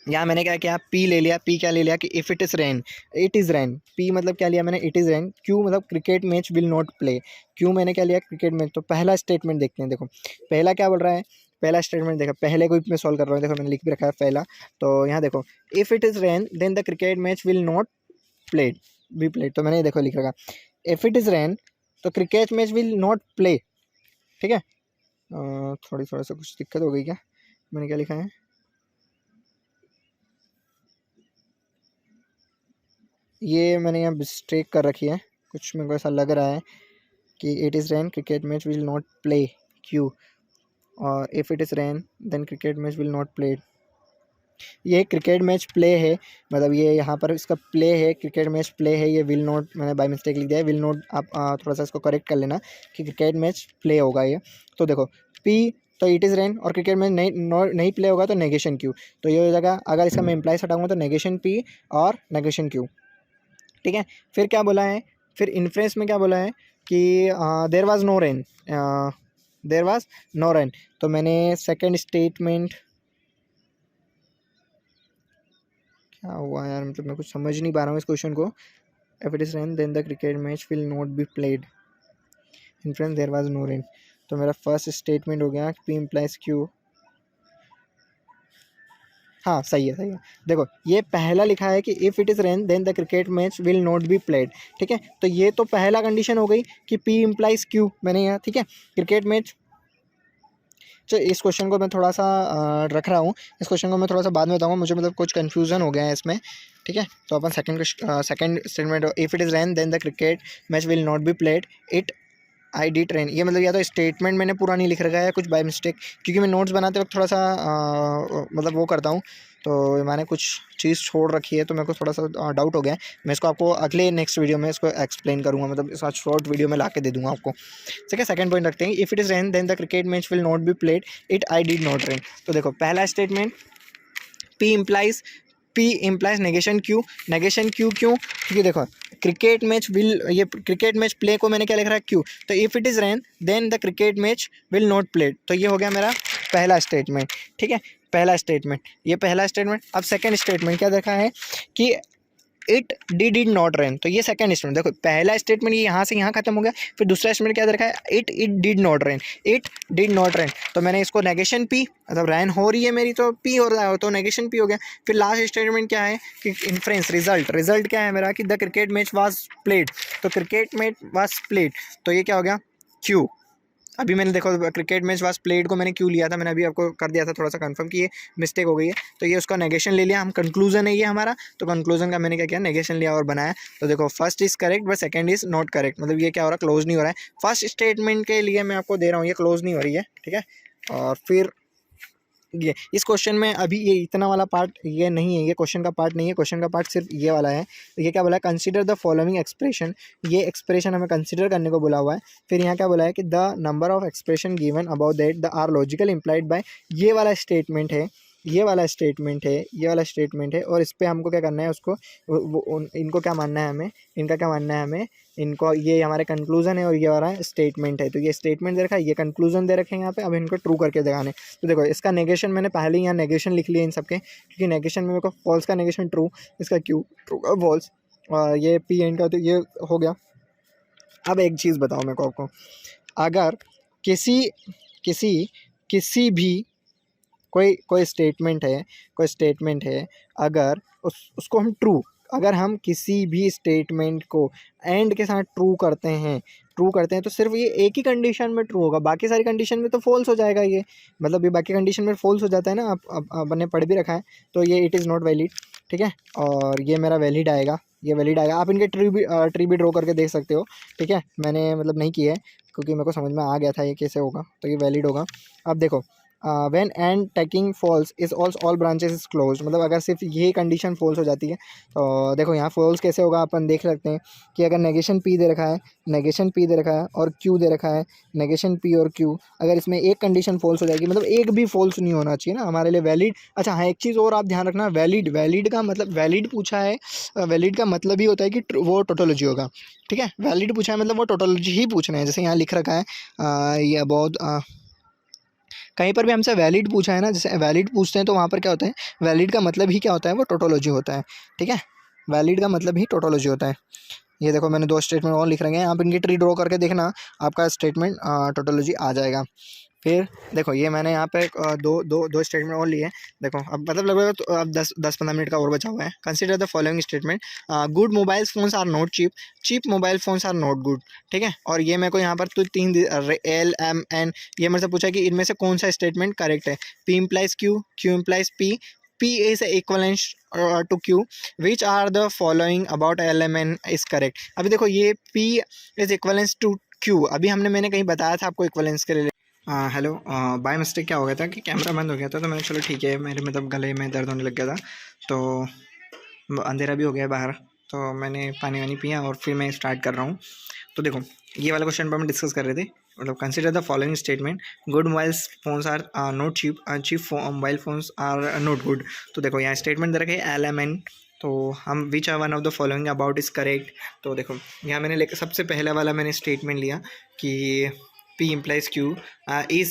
यहाँ मैंने क्या किया, पी ले लिया, पी क्या ले लिया कि if it is rain, P मतलब क्या लिया मैंने, इट इज़ रैन, क्यू मतलब cricket match will not play, Q मैंने क्या लिया, क्रिकेट मैच। तो पहला स्टेटमेंट देखते हैं, देखो पहला क्या बोल रहा है, पहला स्टेटमेंट देखो, पहले को मैं सॉल्व कर रहा हूँ, देखो मैंने लिख भी रखा है पहला। तो यहाँ देखो if it is rain then the cricket match will not played, तो मैंने देखो लिख रखा, इफ़ इट इज़ रैन तो cricket match will not play, ठीक है। थोड़ा सा कुछ दिक्कत हो गई क्या, मैंने क्या लिखा है, ये मैंने यहाँ मिस्टेक कर रखी है, कुछ मेरे को ऐसा लग रहा है कि it is rain cricket match will not play Q, और if it is rain then cricket match will not play, ये क्रिकेट मैच प्ले है, मतलब ये यहाँ पर इसका प्ले है, क्रिकेट मैच प्ले है, ये विल नॉट मैंने बाय मिस्टेक लिख दिया है, विल नॉट आप थोड़ा सा इसको करेक्ट कर लेना कि क्रिकेट मैच प्ले होगा ये। तो देखो पी तो इट इज़ रेन, और क्रिकेट मैच नहीं प्ले होगा तो नेगेशन क्यू, तो ये हो जाएगा, अगर इसका मैं इम्प्लाइज हटाऊंगा तो नेगेशन पी और नेगेशन क्यू, ठीक है। फिर क्या बोला है, फिर इन्फ्रेंस में क्या बोला है कि there was no rain, there was no rain, तो मैंने सेकेंड स्टेटमेंट, क्या हुआ यार, मतलब मैं कुछ समझ नहीं पा रहा हूँ इस क्वेश्चन को। If it is rain then the cricket match will not be played, inference there was no rain, तो मेरा फर्स्ट स्टेटमेंट हो गया पी इम्प्लाइज क्यू। हाँ सही है, सही है। देखो ये पहला लिखा है कि if it is rain then the cricket match will not be played, ठीक है। तो ये तो पहला कंडीशन हो गई कि पी इम्प्लाइज क्यू मैंने यहाँ, ठीक है, क्रिकेट मैच। तो इस क्वेश्चन को मैं थोड़ा सा रख रहा हूँ, इस क्वेश्चन को मैं थोड़ा सा बाद में बताऊँगा, मुझे मतलब कुछ कन्फ्यूज़न हो गया है इसमें, ठीक है। तो अपन second statement, if it is rain then the cricket match will not be played, it I D train, ये मतलब या तो स्टेटमेंट मैंने पूरा नहीं लिख रखा है कुछ बाय मिस्टेक, क्योंकि मैं नोट्स बनाते वक्त थोड़ा सा मतलब वो करता हूँ, तो मैंने कुछ चीज़ छोड़ रखी है, तो मेरे को थोड़ा सा डाउट हो गया है। मैं इसको आपको अगले नेक्स्ट वीडियो में इसको एक्सप्लेन करूँगा, मतलब इसका शॉर्ट वीडियो में ला के दे दूँगा आपको, ठीक है। सेकंड पॉइंट रखते हैं, if it is rain then the cricket match will not be played, it I did not rain. तो देखो पहला statement P implies negation Q, negation Q क्यों, क्योंकि देखो क्रिकेट मैच विल, ये क्रिकेट मैच प्ले को मैंने क्या लिख रहा है क्यू, तो if it is rain then the cricket match will not played, तो ये हो गया मेरा पहला स्टेटमेंट, ठीक है, पहला स्टेटमेंट, ये पहला स्टेटमेंट। अब सेकंड स्टेटमेंट क्या देखा है कि इट डिड नॉट रेन, तो ये सेकंड स्टेटमेंट, देखो पहला स्टेटमेंट ये यहाँ से यहाँ खत्म हो गया, फिर दूसरा स्टेटमेंट क्या रखा है, it did not rain, it did not rain, तो मैंने इसको नेगेशन पी, मतलब रैन हो रही है मेरी तो पी हो रहा है, तो नेगेशन पी हो गया। फिर लास्ट स्टेटमेंट क्या है कि इन्फ्रेंस रिजल्ट क्या है मेरा कि the cricket match was played, तो क्रिकेट मैच वाज प्लेड, तो ये क्या हो गया क्यू। अभी मैंने देखो क्रिकेट मैच वाज प्लेड को मैंने क्यों लिया था, मैंने अभी आपको कर दिया था थोड़ा सा कंफर्म कि ये मिस्टेक हो गई है, तो ये उसका नेगेशन ले लिया हम, कंक्लूजन है ये हमारा, तो कंक्लूजन का मैंने क्या किया, नेगेशन लिया और बनाया। तो देखो first is correct but second is not correct, मतलब ये क्या हो रहा है, क्लोज नहीं हो रहा है। फर्स्ट स्टेटमेंट के लिए मैं आपको दे रहा हूँ, ये क्लोज नहीं हो रही है, ठीक है। और फिर ये इस क्वेश्चन में अभी ये इतना वाला पार्ट ये नहीं है, ये क्वेश्चन का पार्ट नहीं है, क्वेश्चन का पार्ट सिर्फ ये वाला है। तो ये क्या बोला है, कंसीडर द फॉलोइंग एक्सप्रेशन, ये एक्सप्रेशन हमें कंसीडर करने को बोला हुआ है। फिर यहाँ क्या बोला है कि the number of expression given about that the are logical implied by, ये वाला स्टेटमेंट है, ये वाला स्टेटमेंट है, ये वाला स्टेटमेंट है, और इस पर हमको क्या करना है, उसको इनको क्या मानना है हमें, इनका क्या मानना है हमें, इनको, ये हमारे कंक्लूजन है और ये हमारा स्टेटमेंट है। तो ये स्टेटमेंट दे रखा है, ये कंक्लूजन दे रखे हैं यहाँ पे, अब इनको ट्रू करके दिखाने। तो देखो इसका नेगेशन मैंने पहले ही यहाँ नेगेशन लिख लिया इन सबके, क्योंकि नेगेशन में मेरे को फॉल्स का नेगेशन ट्रू, इसका क्यू ट्रू का फॉल्स, और ये पी एंड का, तो ये हो गया। अब एक चीज़ बताओ मेरे को आपको, अगर किसी किसी किसी भी कोई स्टेटमेंट है, अगर उसको हम ट्रू, अगर हम किसी भी स्टेटमेंट को एंड के साथ ट्रू करते हैं तो सिर्फ ये एक ही कंडीशन में ट्रू होगा, बाकी सारी कंडीशन में तो फॉल्स हो जाएगा ये, मतलब ये बाकी कंडीशन में फॉल्स हो जाता है ना, आप अपने पढ़ भी रखा है, तो ये इट इज़ नॉट वैलिड, ठीक है। और ये मेरा वैलिड आएगा, ये वैलिड आएगा। आप इनके ट्री भी ड्रॉ करके देख सकते हो, ठीक है, मैंने मतलब नहीं किया है क्योंकि मेरे को समझ में आ गया था ये कैसे होगा, तो ये वैलिड होगा। अब देखो when and taking false is all branches is close, मतलब अगर सिर्फ ये कंडीशन फॉल्स हो जाती है, तो देखो यहाँ फॉल्स कैसे होगा, अपन देख सकते हैं कि अगर नेगेशन पी दे रखा है, नेगेशन पी दे रखा है और क्यू दे रखा है, नेगेशन पी और क्यू, अगर इसमें एक कंडीशन फॉल्स हो जाएगी, मतलब एक भी फॉल्स नहीं होना चाहिए ना हमारे लिए वैलिड। अच्छा हाँ, एक चीज़ और आप ध्यान रखना, वैलिड का मतलब, वैलिड पूछा है, वैलिड का मतलब ही होता है कि वो टोटोलॉजी होगा, ठीक है। वैलिड पूछा है मतलब वो टोटोलॉजी ही पूछना है, जैसे यहाँ लिख रखा है ये बहुत कहीं पर भी हमसे वैलिड पूछा है ना, जैसे वैलिड पूछते हैं तो वहाँ पर क्या होता है, वैलिड का मतलब ही क्या होता है, वो टोटोलॉजी होता है, ठीक है, वैलिड का मतलब ही टोटोलॉजी होता है। ये देखो मैंने दो स्टेटमेंट और लिख रखे हैं, आप इनकी ट्री ड्रॉ करके देखना, आपका स्टेटमेंट टोटोलॉजी आ जाएगा। फिर देखो ये मैंने यहाँ पे दो स्टेटमेंट और लिए हैं। देखो अब मतलब लगभग तो अब 10-15 मिनट का और बचा हुआ है। Consider the following statement, good mobile phones are not cheap, cheap mobile phones are not good, ठीक है। और ये मेरे को यहाँ पर तो तीन LMN, ये मेरे से पूछा कि इनमें से कौन सा स्टेटमेंट करेक्ट है, P implies Q, Q implies P is equivalent to Q, which are the following about LMN is correct। अभी देखो ये P is equivalent to Q, अभी मैंने कहीं बताया था आपको इक्वलेंस के लिए, हेलो। बाय मिस्टेक क्या हो गया था कि कैमरा बंद हो गया था, तो मैंने चलो ठीक है, मेरे मतलब गले में दर्द होने लग गया था, तो अंधेरा भी हो गया बाहर, तो मैंने पानी वानी पिया और फिर मैं स्टार्ट कर रहा हूँ। तो देखो, ये वाला क्वेश्चन पर हम डिस्कस कर रहे थे, मतलब consider the following statement, good mobile phones are not cheap, cheap mobile phones are not good. तो देखो यहाँ स्टेटमेंट दे रखे एल एम एन, तो हम which are one of the following about is correct. तो देखो यहाँ मैंने लेकर सबसे पहला वाला मैंने स्टेटमेंट लिया कि P implies Q is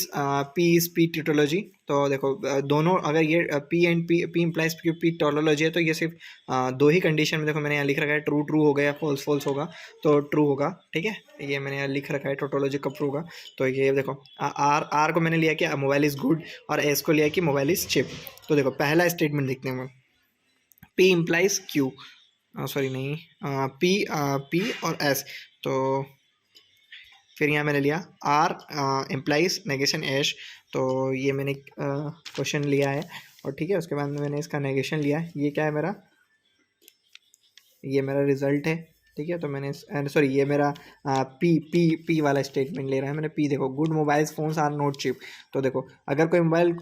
P is P tautology. तो देखो दोनों अगर ये P and P implies Q P tautology है, तो ये सिर्फ दो ही कंडीशन में देखो मैंने यहाँ लिख रखा है, ट्रू ट्रू होगा या फॉल्स फॉल्स होगा, तो ट्रू होगा। ठीक है, ये मैंने यहाँ लिख रखा है टोटोलॉजी कब ट्रू होगा। तो ये देखो आर को मैंने लिया कि मोबाइल इज़ गुड और एस को लिया कि मोबाइल इज़ चिप। तो देखो पहला स्टेटमेंट देखते हैं हम, P implies Q, सॉरी नहीं, P और S। तो फिर यहाँ मैंने लिया आर इम्प्लाइज नेगेशन एश, तो ये मैंने क्वेश्चन लिया है और ठीक है, उसके बाद मैंने इसका नेगेशन लिया। ये क्या है मेरा, ये मेरा रिजल्ट है। ठीक है, तो मैंने सॉरी ये मेरा पी वाला स्टेटमेंट ले रहा है मैंने। पी देखो, good mobiles phones are not cheap. तो देखो अगर कोई मोबाइल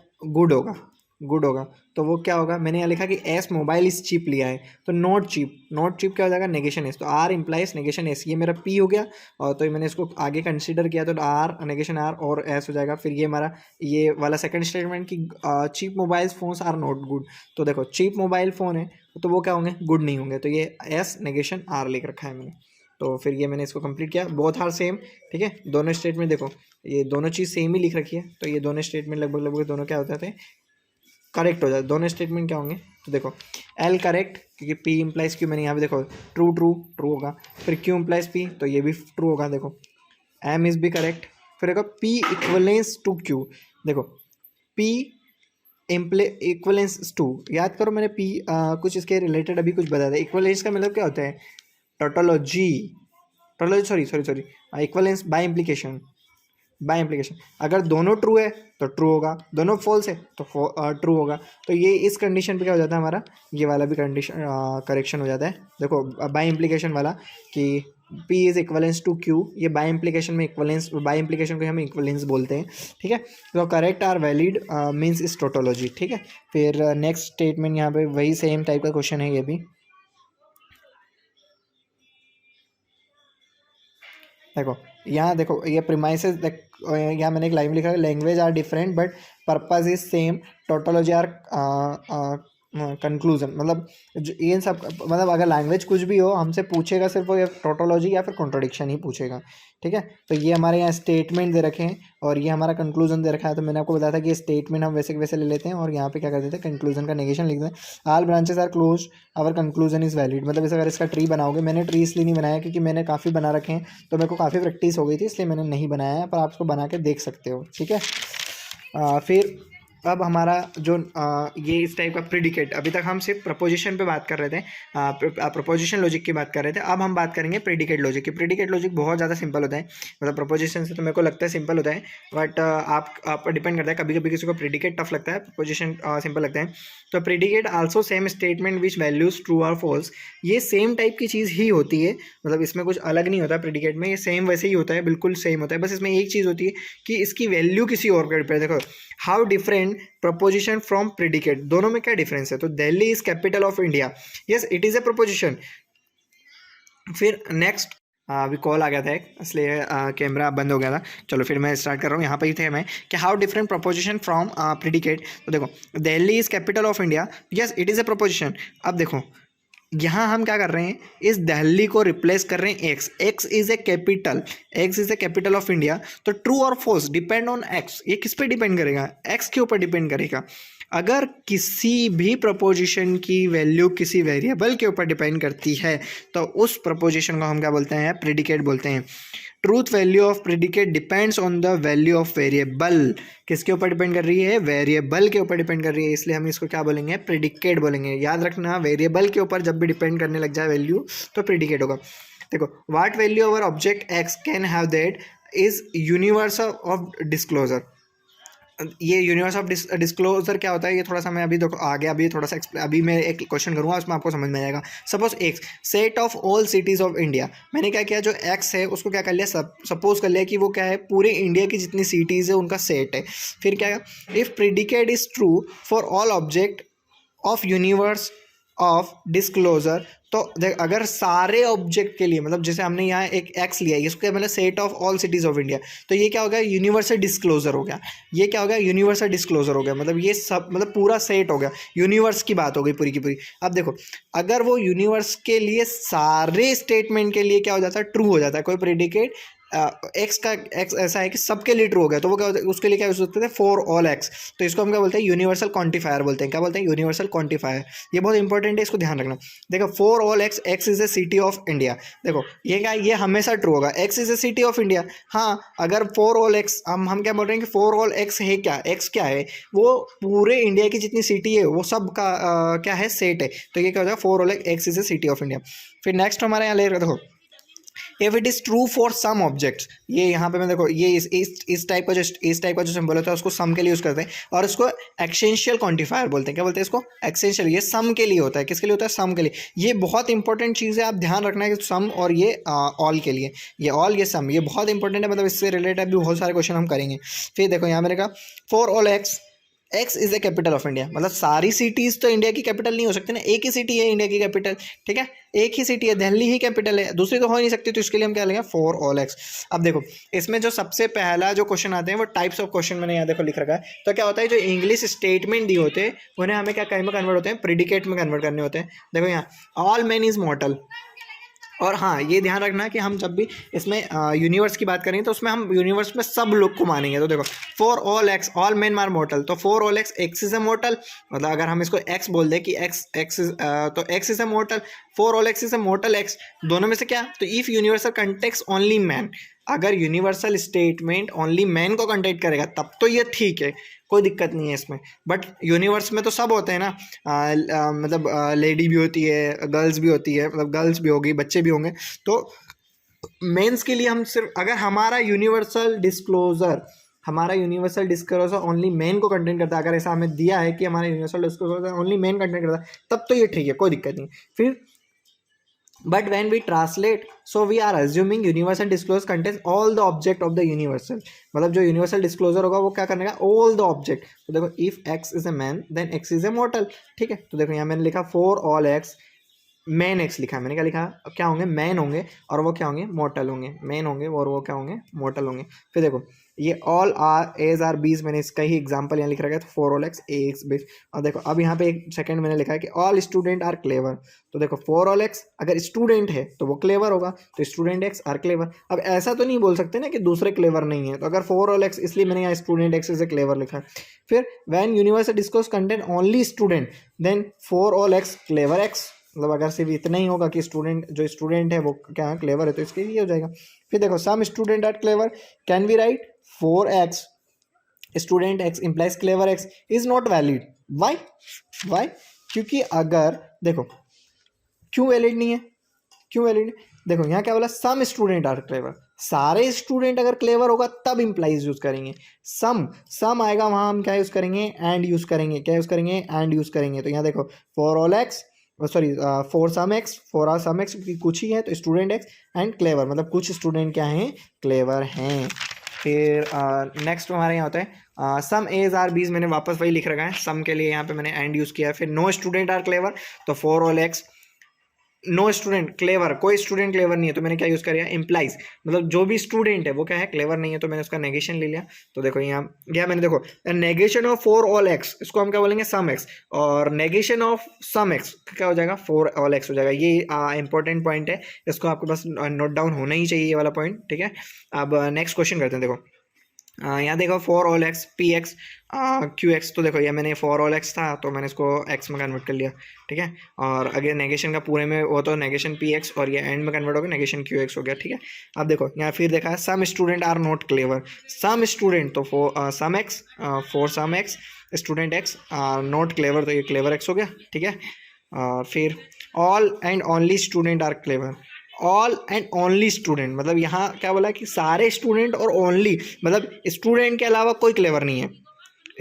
गुड होगा तो वो क्या होगा, मैंने यहाँ लिखा कि एस मोबाइल इस चीप लिया है, तो नॉट चीप क्या हो जाएगा, नेगेशन एस, तो आर इम्प्लाइज नेगेशन एस, ये मेरा पी हो गया। और तो मैंने इसको आगे कंसिडर किया तो आर नेगेशन आर और एस हो जाएगा। फिर ये हमारा ये वाला सेकंड स्टेटमेंट कि cheap mobile phones are not good. तो देखो चीप मोबाइल फ़ोन है तो वो क्या होंगे, गुड नहीं होंगे, तो ये एस नेगेशन आर लिख रखा है मैंने। तो फिर ये मैंने इसको कंप्लीट किया, बोथ आर सेम। ठीक है, दोनों स्टेटमेंट देखो ये दोनों चीज़ सेम ही लिख रखी है, तो ये दोनों स्टेटमेंट लगभग दोनों क्या होते थे, करेक्ट हो जाए। दोनों स्टेटमेंट क्या होंगे, तो देखो एल करेक्ट, क्योंकि पी इम्प्लाइज क्यू, मैंने यहाँ पे देखो ट्रू ट्रू ट्रू होगा। फिर क्यू इम्प्लाइज पी, तो ये भी ट्रू होगा। देखो एम इज भी करेक्ट। फिर देखो पी इक्वलेंस टू क्यू, देखो पी इक्वलेंस टू, याद करो मैंने पी कुछ इसके रिलेटेड अभी कुछ बताया था। इक्वलेंस का मतलब क्या होता है, tautology sorry equivalence by implication. अगर दोनों ट्रू है तो ट्रू होगा, दोनों फॉल्स है तो ट्रू होगा। तो ये इस कंडीशन पे क्या हो जाता है हमारा, ये वाला भी कंडीशन करेक्शन हो जाता है। देखो बाय इम्प्लीकेशन वाला कि P is equivalence to Q, ये बाय इम्प्लीकेशन में इक्वलेंस, बाय इम्प्लीकेशन को हम इक्वलेंस बोलते हैं। ठीक है, तो correct or valid means is tautology. ठीक है, फिर नेक्स्ट स्टेटमेंट यहाँ पे वही सेम टाइप का क्वेश्चन है ये भी। देखो यहाँ देखो ये प्रीमाइसेस, यहाँ मैंने एक लाइन में लिखा है, language are different but purpose is same, tautology are conclusion. मतलब ये सब, मतलब अगर लैंग्वेज कुछ भी हो हमसे पूछेगा सिर्फ वो टोटोलॉजी या फिर कॉन्ट्रोडिक्शन ही पूछेगा। ठीक है, तो ये हमारे यहाँ स्टेटमेंट दे रखे हैं और ये हमारा कंक्लूजन दे रखा है। तो मैंने आपको बताया था कि ये स्टेटमेंट हम वैसे के वैसे ले लेते हैं और यहाँ पे क्या कर देते हैं, कंक्लूजन का नेगेशन लिख देते हैं। All branches are close, our conclusion is valid. मतलब इस अगर इसका ट्री बनाओगे, मैंने ट्री इसलिए नहीं बनाया क्योंकि मैंने काफ़ी बना रखे हैं, तो मेरे को काफ़ी प्रैक्टिस हो गई थी, इसलिए मैंने नहीं बनाया है, पर आप इसको बना के देख सकते हो। ठीक है, फिर अब हमारा जो ये इस टाइप का प्रेडिकेट, अभी तक हम सिर्फ प्रपोजिशन पे बात कर रहे थे, प्रपोजिशन लॉजिक की बात कर रहे थे। अब हम बात करेंगे प्रेडिकेट लॉजिक की। प्रेडिकेट लॉजिक बहुत ज़्यादा सिंपल होता है, मतलब प्रपोजिशन से तो मेरे को लगता है सिंपल होता है, बट आप डिपेंड करता है, कभी कभी किसी को प्रेडिकेट टफ लगता है, प्रपोजिशन सिंपल लगता है। तो predicate also same statement which values true और फॉल्स, ये सेम टाइप की चीज़ ही होती है, मतलब इसमें कुछ अलग नहीं होता। प्रेडिकेट में ये सेम वैसे ही होता है, बिल्कुल सेम होता है, बस इसमें एक चीज़ होती है कि इसकी वैल्यू किसी और पे डिपेंड। देखो how different preposition from predicate, दोनों में क्या डिफरेंस है। तो Delhi is capital of India, yes it is a preposition. फिर नेक्स्ट अभी कॉल आ गया था एक, इसलिए कैमरा बंद हो गया था। चलो फिर मैं स्टार्ट कर रहा हूँ। यहाँ पर ही थे मैं कि how different preposition from predicate. तो देखो Delhi is capital of India, yes it is a preposition. अब देखो यहाँ हम क्या कर रहे हैं, इस दिल्ली को रिप्लेस कर रहे हैं x is A capital of India. तो ट्रू और फॉल्स डिपेंड ऑन एक्स, ये किस पे डिपेंड करेगा, एक्स के ऊपर डिपेंड करेगा। अगर किसी भी प्रपोजिशन की वैल्यू किसी वेरिएबल के ऊपर डिपेंड करती है तो उस प्रपोजिशन को हम क्या बोलते हैं, प्रेडिकेट बोलते हैं। Truth value of predicate depends on the value of variable, किसके ऊपर डिपेंड कर रही है, वेरिएबल के ऊपर डिपेंड कर रही है, इसलिए हम इसको क्या बोलेंगे, प्रेडिकेट बोलेंगे। याद रखना, वेरिएबल के ऊपर जब भी डिपेंड करने लग जाए वैल्यू तो प्रेडिकेट होगा। देखो what value our object x can have that is universal of disclosure. ये यूनिवर्स ऑफ डिस्क्लोजर क्या होता है, ये थोड़ा सा मैं अभी देखो आगे अभी थोड़ा सा अभी मैं एक क्वेश्चन करूँगा उसमें आपको समझ में आएगा। सपोज एक set of all cities of India, मैंने क्या किया, जो एक्स है उसको क्या कर लिया, सपोज कर लिया कि वो क्या है, पूरे इंडिया की जितनी सिटीज़ है उनका सेट है। फिर क्या है, if predicate is true for all object of universe of disclosure, तो देख अगर सारे ऑब्जेक्ट के लिए, मतलब जैसे हमने यहाँ एक एक्स लिया है, इसको क्या मतलब set of all cities of India, तो ये क्या हो गया, यूनिवर्सल डिस्क्लोजर हो गया। ये क्या हो गया, यूनिवर्सल डिस्क्लोजर हो गया, मतलब ये सब मतलब पूरा सेट हो गया, यूनिवर्स की बात हो गई पूरी की पूरी। अब देखो अगर वो यूनिवर्स के लिए सारे स्टेटमेंट के लिए क्या हो जाता है, ट्रू हो जाता है, कोई प्रेडिकेट एक्स का एक्स ऐसा है कि सबके लिए ट्रू हो गया, तो वो क्या होता है, उसके लिए क्या यूज होते हैं, फॉर ऑल एक्स, तो इसको हम क्या बोलते हैं, यूनिवर्सल क्वांटिफायर बोलते हैं। क्या बोलते हैं, यूनिवर्सल क्वांटिफायर। ये बहुत इंपॉर्टेंट है, इसको ध्यान रखना। देखो for all X, X is a city of India, देखो ये क्या, ये हमेशा ट्रू होगा, x is a city of India. हाँ अगर फॉर ऑल एक्स, हम क्या बोल रहे हैं कि फॉर ऑल एक्स है क्या, एक्स क्या है, वो पूरे इंडिया की जितनी सिटी है वो सब का क्या है, सेट है, तो ये क्या हो जाएगा, for all X is a city of India. फिर नेक्स्ट हमारे यहाँ ले रहे, देखो if it is true for some objects, ये यहाँ पे मैं देखो ये इस टाइप का जो सिंबल होता है उसको सम के लिए यूज करते हैं, और इसको एक्सटेंशियल क्वांटिफायर बोलते हैं। क्या बोलते हैं इसको, एक्सटेंशियल। ये सम के लिए होता है, किसके लिए होता है, सम के लिए। ये बहुत इंपॉर्टेंट चीज़ है, आप ध्यान रखना है कि सम और ये ऑल के लिए, ये ऑल ये सम, ये बहुत इंपॉर्टेंट है, मतलब इससे रिलेटेड भी बहुत सारे क्वेश्चन हम करेंगे। फिर देखो यहाँ मैंने कहा for all X, X is the capital of India, मतलब सारी सिटीज़ तो इंडिया की कैपिटल नहीं हो सकती ना, एक ही सिटी है इंडिया की कैपिटल, ठीक है, एक ही सिटी है, दिल्ली ही कैपिटल है, दूसरी तो हो ही नहीं सकती, तो इसके लिए हम क्या लेंगे, फॉर ऑल एक्स। अब देखो इसमें जो सबसे पहला जो क्वेश्चन आते हैं वो टाइप्स ऑफ क्वेश्चन मैंने यहाँ देखो लिख रखा है। तो क्या होता है, जो इंग्लिश स्टेटमेंट दिए होते हैं उन्हें हमें क्या कहीं में कन्वर्ट होते हैं, प्रिडिकेट में कन्वर्ट करने होते हैं। देखो यहाँ ऑल मैन इज मॉर्टल, और हाँ ये ध्यान रखना कि हम जब भी इसमें यूनिवर्स की बात करेंगे तो उसमें हम यूनिवर्स में सब लोग को मानेंगे। तो देखो for all X, all men are mortal, तो for all X, X is a mortal, मतलब अगर हम इसको एक्स बोल दें कि एक्स इज, तो X is a mortal, for all X is a mortal X, दोनों में से क्या, तो if universal contacts only man, अगर यूनिवर्सल स्टेटमेंट ओनली मैन को कंटेक्ट करेगा तब तो ये ठीक है, कोई दिक्कत नहीं है इसमें। बट यूनिवर्स में तो सब होते हैं ना, मतलब लेडी भी होती है, गर्ल्स भी होती है, मतलब गर्ल्स भी होगी, बच्चे भी होंगे, तो मेंस के लिए हम सिर्फ अगर हमारा यूनिवर्सल डिस्क्लोजर ओनली मेन को कंटेंट करता है, अगर ऐसा हमें दिया है कि हमारा universal disclosure only main content करता है, तब तो ये ठीक है, कोई दिक्कत नहीं। फिर but when we translate, so we are assuming universal disclosure contains all the object of the universal, मतलब जो universal disclosure होगा वो क्या करने का, all the object। तो देखो if x is a man then x is a mortal, ठीक है। तो देखो यहाँ मैंने लिखा for all x, man x लिखा है मैंने, क्या लिखा, क्या होंगे, मैन होंगे, और वो क्या होंगे, मॉर्टल होंगे, मैन होंगे और वो क्या होंगे, मॉर्टल होंगे। फिर देखो ये all are as R Bs, मैंने इसका ही एग्जांपल यहाँ लिख रखा है, तो for all x A x बीज। और देखो अब यहाँ पे एक सेकंड मैंने लिखा है कि ऑल स्टूडेंट आर क्लेवर, तो देखो फॉर ऑल एक्स अगर स्टूडेंट है तो वो क्लेवर होगा, तो स्टूडेंट एक्स आर क्लेवर। अब ऐसा तो नहीं बोल सकते ना कि दूसरे क्लेवर नहीं है, तो अगर फॉर ऑल एक्स, इसलिए मैंने यहाँ student X is a clever लिखा है। फिर when universal discourse contain only student then for all X clever X, मतलब अगर सिर्फ इतना ही होगा कि स्टूडेंट, जो स्टूडेंट है वो क्या क्लेवर है, तो इसके लिए हो जाएगा। फिर देखो some student are clever, can we write for X student X implies clever X is not valid. Why, क्योंकि अगर देखो क्यों वैलिड नहीं है, क्यों वैलिड, देखो यहाँ क्या बोला, सम स्टूडेंट आर क्लेवर, सारे स्टूडेंट अगर क्लेवर होगा तब इम्प्लाइज यूज करेंगे। सम आएगा वहाँ हम क्या यूज करेंगे, एंड यूज करेंगे, क्या यूज करेंगे, एंड यूज करेंगे। तो यहाँ देखो for all X, sorry for some X, for are some X क्योंकि कुछ ही है, तो स्टूडेंट एक्स एंड क्लेवर, मतलब कुछ स्टूडेंट क्या हैं, क्लेवर हैं। फिर नेक्स्ट हमारे यहाँ होता है सम एज आर बीज, मैंने वापस वही लिख रखा है, सम के लिए यहाँ पे मैंने एंड यूज़ किया है। फिर नो स्टूडेंट आर क्लेवर, तो for all X no student clever, कोई स्टूडेंट क्लेवर नहीं है, तो मैंने क्या यूज़ किया, इम्प्लाइज, मतलब जो भी स्टूडेंट है वो क्या है, क्लेवर नहीं है, तो मैंने उसका नेगेशन ले लिया। तो देखो यहाँ मैंने देखो negation of for all x, इसको हम क्या बोलेंगे, सम एक्स, और नेगेशन ऑफ सम एक्स क्या हो जाएगा, फॉर ऑल एक्स हो जाएगा। ये इंपॉर्टेंट पॉइंट है, इसको आपके पास नोट डाउन होना ही चाहिए, ये वाला पॉइंट, ठीक है। अब नेक्स्ट क्वेश्चन करते हैं। देखो यहाँ देखो for all X P x Q x, तो देखो ये मैंने फॉर ऑल एक्स था तो मैंने इसको एक्स में कन्वर्ट कर लिया, ठीक है। और अगर नेगेशन का पूरे में वो तो नेगेशन पी एक्स, और ये एंड में कन्वर्ट हो गया नेगेशन क्यू एक्स हो गया, ठीक है। अब देखो यहाँ फिर देखा some student are not clever, some student तो for some X, for some X student X not clever, तो ये क्लेवर एक्स हो गया, ठीक है। और फिर all and only student are clever, all and only student, मतलब यहाँ क्या बोला कि सारे स्टूडेंट और ओनली, मतलब स्टूडेंट के अलावा कोई क्लेवर नहीं है,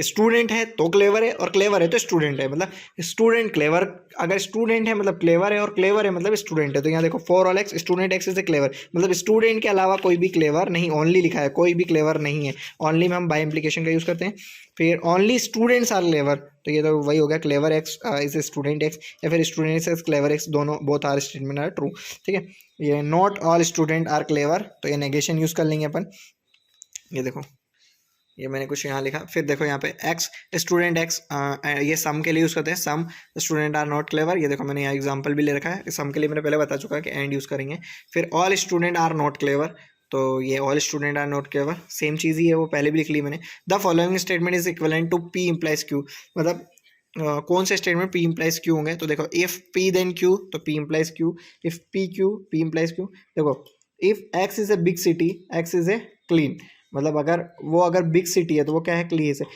स्टूडेंट है तो क्लेवर है, और क्लेवर है तो स्टूडेंट है, मतलब स्टूडेंट क्लेवर, अगर स्टूडेंट है मतलब क्लेवर है, और क्लेवर है मतलब स्टूडेंट है। तो यहाँ देखो for all x student X is a clever, मतलब स्टूडेंट के अलावा कोई भी क्लेवर नहीं, ओनली लिखा है, कोई भी क्लेवर नहीं है। ओनली में हम बाय इम्प्लीकेशन का यूज़ करते हैं। फिर ओनली स्टूडेंट्स आर क्लेवर, तो ये तो वही हो गया, clever X is a student X, या फिर स्टूडेंट एक्स क्लेवर एक्स, दोनों both are statement are true. ठीक है, ये not all student are clever, तो ये नेगेशन यूज़ कर लेंगे अपन। ये देखो, ये मैंने कुछ यहाँ लिखा। फिर देखो यहाँ पे एक्स स्टूडेंट एक्स, ये सम के लिए यूज़ करते हैं, some student are not clever. ये देखो मैंने यहाँ एग्जांपल भी ले रखा है, सम के लिए मैंने पहले बता चुका है कि एंड यूज़ करेंगे। फिर all student are not clever, तो ये all student are not clever same चीज़ ही है, वो पहले भी लिख ली मैंने। The following statement is equivalent to P implies Q, मतलब कौन से स्टेटमेंट पी इम्प्लाइज क्यू होंगे। तो देखो इफ पी देन क्यू, तो P implies Q, if P Q P implies Q. देखो if X is a big city, X is a clean, मतलब अगर बिग सिटी है तो वो क्या है, क्लीन है।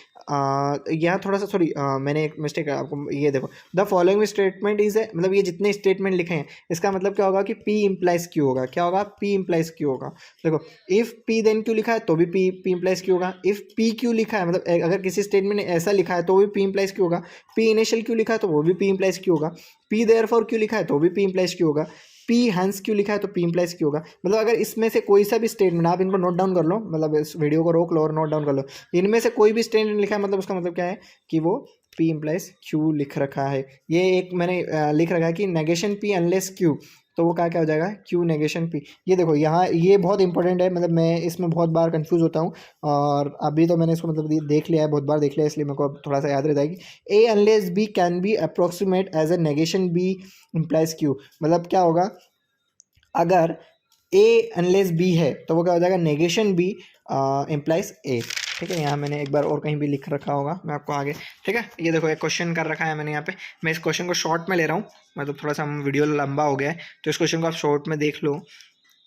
यहाँ थोड़ा सा सॉरी, मैंने एक मिस्टेक है आपको, ये देखो द फॉलोइंग स्टेटमेंट इज है, मतलब ये जितने स्टेटमेंट लिखे हैं इसका मतलब क्या होगा कि पी इम्प्लाइज क्यू होगा। क्या होगा, पी इम्प्लाइज क्यू होगा। देखो इफ पी देन क्यू लिखा है तो भी पी इम्प्लाइज क्यू होगा। इफ पी क्यू लिखा है, मतलब अगर किसी स्टेटमेंट ने ऐसा लिखा है तो भी पी इम्प्लाइज क्यू होगा। पी इनिशियल क्यू लिखा है तो वो भी पी इम्प्लाइज क्यू होगा। पी देयरफॉर क्यू लिखा है तो भी पी इम्प्लाइज क्यू होगा। पी हैंस क्यू लिखा है तो पी इम्प्लाइज क्यू होगा। मतलब अगर इसमें से कोई सा भी स्टेटमेंट, आप इनको नोट डाउन कर लो, मतलब इस वीडियो को रोक लो और नोट डाउन कर लो, इनमें से कोई भी स्टेटमेंट लिखा है मतलब उसका मतलब क्या है कि वो पी इम्प्लाइज क्यू लिख रखा है। ये एक मैंने लिख रखा है कि नेगेशन पी अनलेस क्यू, तो वो क्या हो जाएगा, क्यू नेगेशन पी। ये देखो यहाँ ये बहुत इंपॉर्टेंट है, मतलब मैं इसमें बहुत बार कंफ्यूज होता हूँ, और अभी तो मैंने इसको मतलब देख लिया है, बहुत बार देख लिया है, इसलिए मेरे को अब थोड़ा सा याद रहता है कि A unless B can be approximate as a negation B implies Q. मतलब क्या होगा, अगर ए अनलेस बी है तो वो क्या हो जाएगा, नेगेशन बी इम्प्लाइज ए। ठीक है, यहाँ मैंने एक बार और कहीं भी लिख रखा होगा, मैं आपको आगे। ठीक है, ये देखो एक क्वेश्चन कर रखा है मैंने यहाँ पे, मैं इस क्वेश्चन को शॉर्ट में ले रहा हूँ, मतलब थोड़ा सा वीडियो लंबा हो गया है, तो इस क्वेश्चन को आप शॉर्ट में देख लो।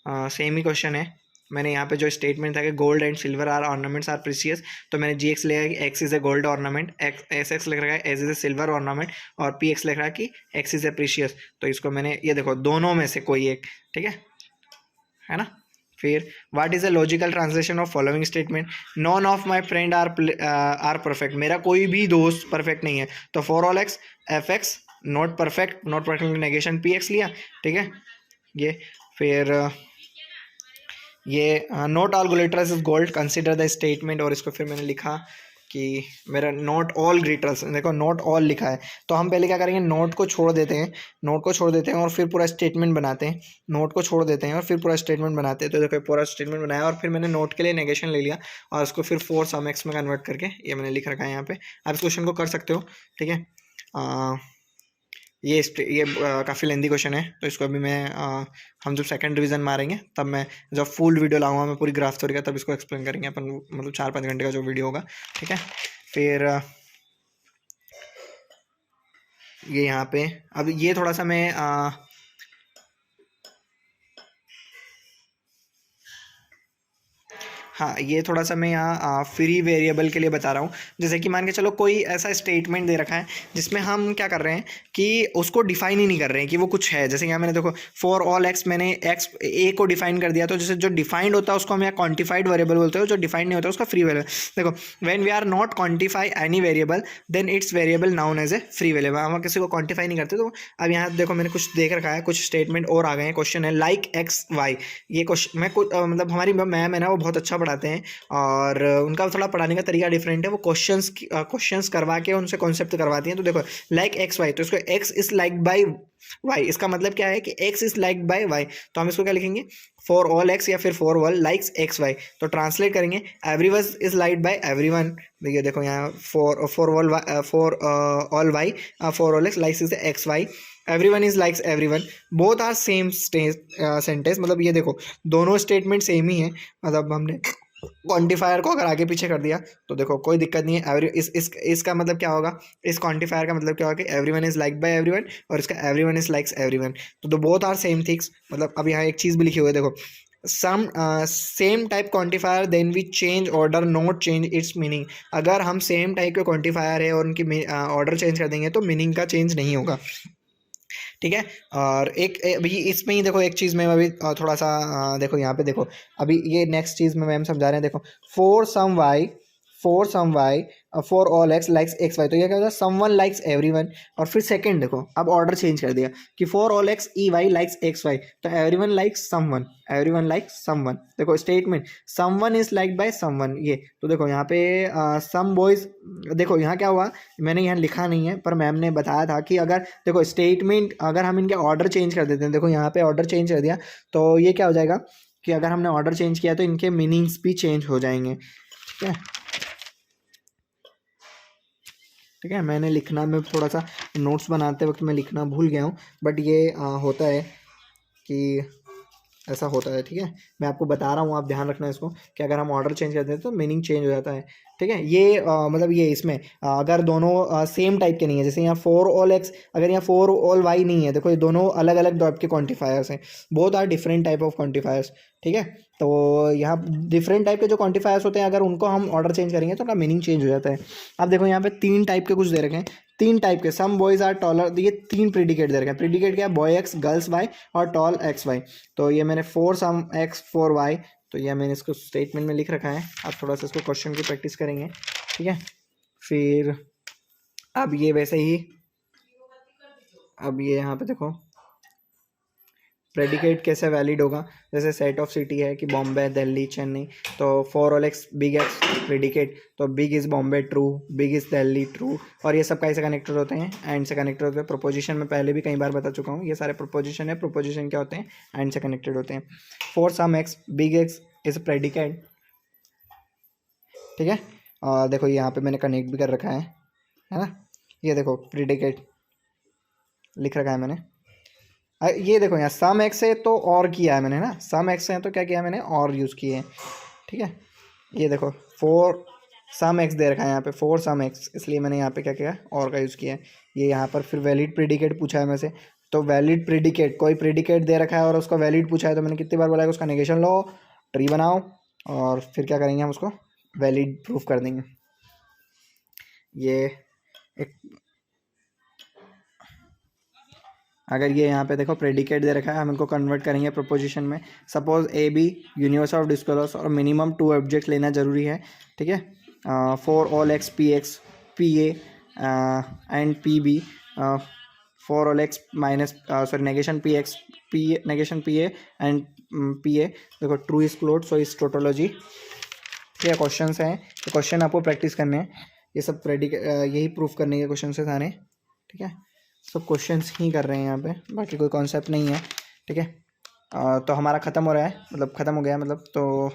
सेम ही क्वेश्चन है। मैंने यहाँ पे जो स्टेटमेंट था कि gold and silver are ornaments are precious, तो मैंने जी एक्स लिखा है कि X is a gold ornament, S X लिख रहा है S is a silver ornament, और पी एक्स लिख रहा है कि एक्स इज ए प्रीशियस। तो इसको मैंने, ये देखो दोनों में से कोई एक, ठीक है ना। फिर what is a logical translation of following statement, none of my friend are perfect, मेरा कोई भी दोस्त परफेक्ट नहीं है। तो for all X F X not perfect negation P X लिया। ठीक है, ये फिर ये not all glitters is gold, consider the statement, और इसको फिर मैंने लिखा कि मेरा नॉट ऑल ग्लिटर्स, देखो नॉट ऑल लिखा है, तो हम पहले क्या करेंगे, नोट को छोड़ देते हैं और फिर पूरा स्टेटमेंट बनाते हैं। नोट को छोड़ देते हैं और फिर पूरा स्टेटमेंट बनाते हैं। तो देखो पूरा स्टेटमेंट बनाया, और फिर मैंने नोट के लिए नेगेशन ले लिया, और उसको फिर फोर सम एक्स में कन्वर्ट करके ये मैंने लिख रखा है यहाँ पे। आप इस क्वेश्चन को कर सकते हो। ठीक है, ये काफ़ी लेंदी क्वेश्चन है, तो इसको अभी मैं हम जब सेकंड रिवीजन मारेंगे तब मैं जब फुल वीडियो लाऊंगा, मैं पूरी ग्राफ थ्योरी का, तब इसको एक्सप्लेन करेंगे अपन, मतलब 4-5 घंटे का जो वीडियो होगा। ठीक है, फिर ये यहाँ पे अब ये थोड़ा सा मैं हाँ, ये थोड़ा सा मैं यहाँ फ्री वेरिएबल के लिए बता रहा हूँ। जैसे कि मान के चलो कोई ऐसा स्टेटमेंट दे रखा है जिसमें हम क्या कर रहे हैं कि उसको डिफाइन ही नहीं कर रहे हैं कि वो कुछ है। जैसे यहाँ मैंने देखो फॉर ऑल एक्स, मैंने एक्स ए को डिफाइन कर दिया, तो जैसे जो डिफाइंड होता है उसको हम यहाँ क्वान्टिफाइड वेरिएबल बोलते हैं, जो डिफाइंड नहीं होता उसका फ्री वेरिएबल। देखो when we are not quantify any variable then it's variable known as a free variable. हम किसी को क्वान्टिफाई नहीं करते। तो अब यहाँ देखो मैंने कुछ देख रखा है, कुछ स्टेटमेंट और आ गए हैं। क्वेश्चन है लाइक एक्स वाई, ये क्वेश्चन मैं मतलब हमारी मैम है ना, वो बहुत अच्छा पढ़ाते हैं, और उनका थोड़ा पढ़ाने का तरीका डिफरेंट है। वो क्वेश्चंस करवा के उनसे कॉन्सेप्ट करवाती हैं। तो देखो लाइक एक्स वाई, तो इसको X is like by Y, इसका मतलब क्या है कि X is like by Y. तो हम इसको क्या लिखेंगे, फॉर ऑल एक्स या फिर for all likes X Y. तो ट्रांसलेट करेंगे everyone is like by everyone. देखिए देखो यहाँ for all Y for all X likes is X Y, everyone is likes everyone, both are same sentence. मतलब ये देखो दोनों स्टेटमेंट सेम ही है। मतलब हमने क्वांटिफायर को अगर आगे पीछे कर दिया तो देखो कोई दिक्कत नहीं है। इसका मतलब क्या होगा, इस क्वांटिफायर का मतलब क्या होगा कि everyone is like by everyone, और इसका एवरीवन इज लाइक्स एवरीवन। तो बोथ आर सेम थिंग्स। मतलब अब यहाँ एक चीज़ भी लिखी हुई है, देखो some same type quantifier then we change order not change its meaning. अगर हम सेम टाइप के क्वांटिफायर है और उनकी ऑर्डर चेंज कर देंगे तो मीनिंग का चेंज नहीं होगा। ठीक है, और एक अभी इसमें ही देखो एक चीज़ में अभी थोड़ा सा देखो यहाँ पे देखो, अभी ये नेक्स्ट चीज़ में मैम समझा रहे हैं। देखो for some Y, for all X likes X Y, तो ये क्या होता है समवन लाइक्स एवरीवन। और फिर सेकंड देखो अब ऑर्डर चेंज कर दिया कि for all X E Y likes X Y, तो everyone likes someone, everyone likes someone. देखो statement someone is liked by someone, ये तो देखो यहाँ पे सम बॉयज, देखो यहाँ क्या हुआ, मैंने यहाँ लिखा नहीं है पर मैम ने बताया था कि अगर देखो स्टेटमेंट अगर हम इनके ऑर्डर चेंज कर देते हैं, देखो यहाँ पे ऑर्डर चेंज कर दिया तो ये क्या हो जाएगा कि अगर हमने ऑर्डर चेंज किया तो इनके मीनिंग्स भी चेंज हो जाएंगे। ठीक है, ठीक है, मैंने लिखना में थोड़ा सा नोट्स बनाते वक्त मैं लिखना भूल गया हूँ, बट ये होता है कि ऐसा होता है। ठीक है, मैं आपको बता रहा हूँ, आप ध्यान रखना इसको कि अगर हम ऑर्डर चेंज करते हैं तो मीनिंग चेंज हो जाता है। ठीक है, ये मतलब ये इसमें अगर दोनों सेम टाइप के नहीं है, जैसे यहाँ फोर ऑल एक्स, अगर यहाँ फोर ऑल वाई नहीं है, देखो ये दोनों अलग अलग टाइप के क्वांटिफायर्स हैं, both are different type of quantifiers. ठीक है, तो यहाँ डिफरेंट टाइप के जो क्वांटिफायर्स होते हैं अगर उनको हम ऑर्डर चेंज करेंगे तो उनका मीनिंग चेंज हो जाता है। अब देखो यहाँ पे 3 टाइप के कुछ दे रखे हैं, 3 टाइप के, सम बॉयज आर टॉलर, ये 3 प्रीडिकेट दे रखे हैं। प्रीडिकेट क्या है, बॉय एक्स, गर्ल्स वाई और टॉल एक्स वाई। तो ये मैंने फोर सम एक्स फोर वाई, तो ये मैंने इसको स्टेटमेंट में लिख रखा है। आप थोड़ा सा इसको क्वेश्चन की प्रैक्टिस करेंगे। ठीक है, फिर अब ये वैसे ही, अब ये यहाँ पे देखो प्रेडिकेट कैसे वैलिड होगा, जैसे सेट ऑफ सिटी है कि बॉम्बे, दिल्ली, चेन्नई, तो for all X big X predicate, तो big is Bombay true, big is Delhi true, और ये सब कैसे कनेक्टेड होते हैं, एंड से कनेक्टेड होते हैं। प्रोपोजिशन में पहले भी कई बार बता चुका हूँ, ये सारे प्रोपोजिशन है। प्रोपोजिशन क्या होते हैं, एंड से कनेक्टेड होते हैं। For some X big X is predicate. ठीक है, और देखो यहाँ पे मैंने कनेक्ट भी कर रखा है ना, ये देखो प्रेडिकेट लिख रखा है मैंने। ये देखो यहाँ सम एक्स है तो और किया है मैंने ना, सम एक्स है तो क्या किया मैंने, और यूज़ किए हैं। ठीक है, ये देखो फोर सम एक्स दे रखा है यहाँ पे, फोर सम एक्स, इसलिए मैंने यहाँ पे क्या किया, और का यूज़ किया है। ये यहाँ पर फिर वैलिड प्रेडिकेट पूछा है मैं से, तो वैलिड प्रेडिकेट, कोई प्रेडिकेट दे रखा है और उसका वैलिड पूछा है, तो मैंने कितनी बार बोला है उसका नेगेशन लो, ट्री बनाओ, और फिर क्या करेंगे हम उसको वैलिड प्रूफ कर देंगे। ये एक, अगर ये यहाँ पे देखो प्रेडिकेट दे रखा है, हम इनको कन्वर्ट करेंगे प्रोपोजिशन में। Suppose A B universe of discourse और मिनिमम 2 ऑब्जेक्ट लेना जरूरी है। ठीक है, for all X P A and P B, for all X minus sorry negation P X negation P A and P A, देखो true is closed so is tautology. ये question हैं, ये question आपको प्रैक्टिस करने हैं, ये सब यही प्रूफ करने के क्वेश्चन है सारे। ठीक है, सब क्वेश्चंस ही कर रहे हैं यहाँ पे, बाकी कोई कॉन्सेप्ट नहीं है। ठीक है, तो हमारा ख़त्म हो रहा है, मतलब ख़त्म हो गया, मतलब तो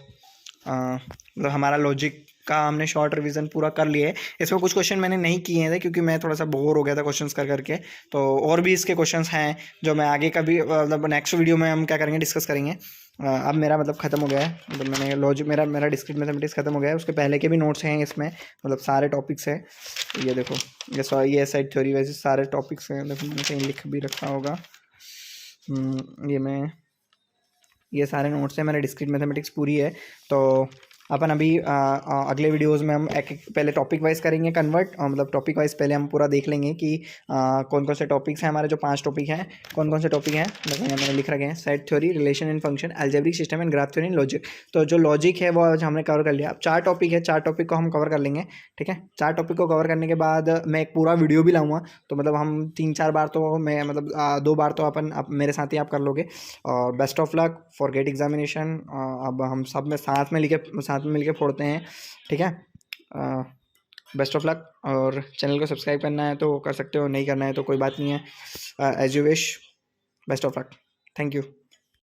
मतलब हमारा लॉजिक का हमने शॉर्ट रिवीजन पूरा कर लिया है। इसमें कुछ क्वेश्चन मैंने नहीं किए थे क्योंकि मैं थोड़ा सा बोर हो गया था क्वेश्चंस कर करके, तो और भी इसके क्वेश्चंस हैं जो मैं आगे कभी मतलब नेक्स्ट वीडियो में हम क्या करेंगे, डिस्कस करेंगे। अब मेरा मतलब ख़त्म हो गया है, मतलब मैंने लॉजिक मेरा डिस्क्रीट मैथमेटिक्स ख़त्म हो गया है। उसके पहले के भी नोट्स हैं इसमें, मतलब सारे टॉपिक्स हैं। ये देखो ये साइड थ्योरी वैसे सारे टॉपिक्स हैं, देखो मैंने कहीं लिख भी रखा होगा। ये सारे नोट्स हैं, मैंने डिस्क्रीट मैथमेटिक्स पूरी है। तो अपन अभी अगले वीडियोस में हम एक पहले टॉपिक वाइज करेंगे कन्वर्ट, मतलब टॉपिक वाइज पहले हम पूरा देख लेंगे कि कौन कौन से टॉपिक्स हैं हमारे, जो 5 टॉपिक हैं कौन कौन से टॉपिक हैं, देखो यहाँ मैंने लिख रखे हैं, set theory, relation and function, algebraic system and graph theory and logic. तो जो लॉजिक है वो आज हमने कवर कर लिया। अब 4 टॉपिक है, 4 टॉपिक को हम कवर कर लेंगे। ठीक है, 4 टॉपिक को कवर करने के बाद मैं एक पूरा वीडियो भी लाऊंगा, तो मतलब हम 3-4 बार तो मैं मतलब 2 बार तो अपन मेरे साथ ही आप कर लोगे। और best of luck for GATE examination. अब हम सब में साथ में मिलके फोड़ते हैं। ठीक है, बेस्ट ऑफ लक। और चैनल को सब्सक्राइब करना है तो कर सकते हो, नहीं करना है तो कोई बात नहीं है, as you wish. Best of luck, thank you.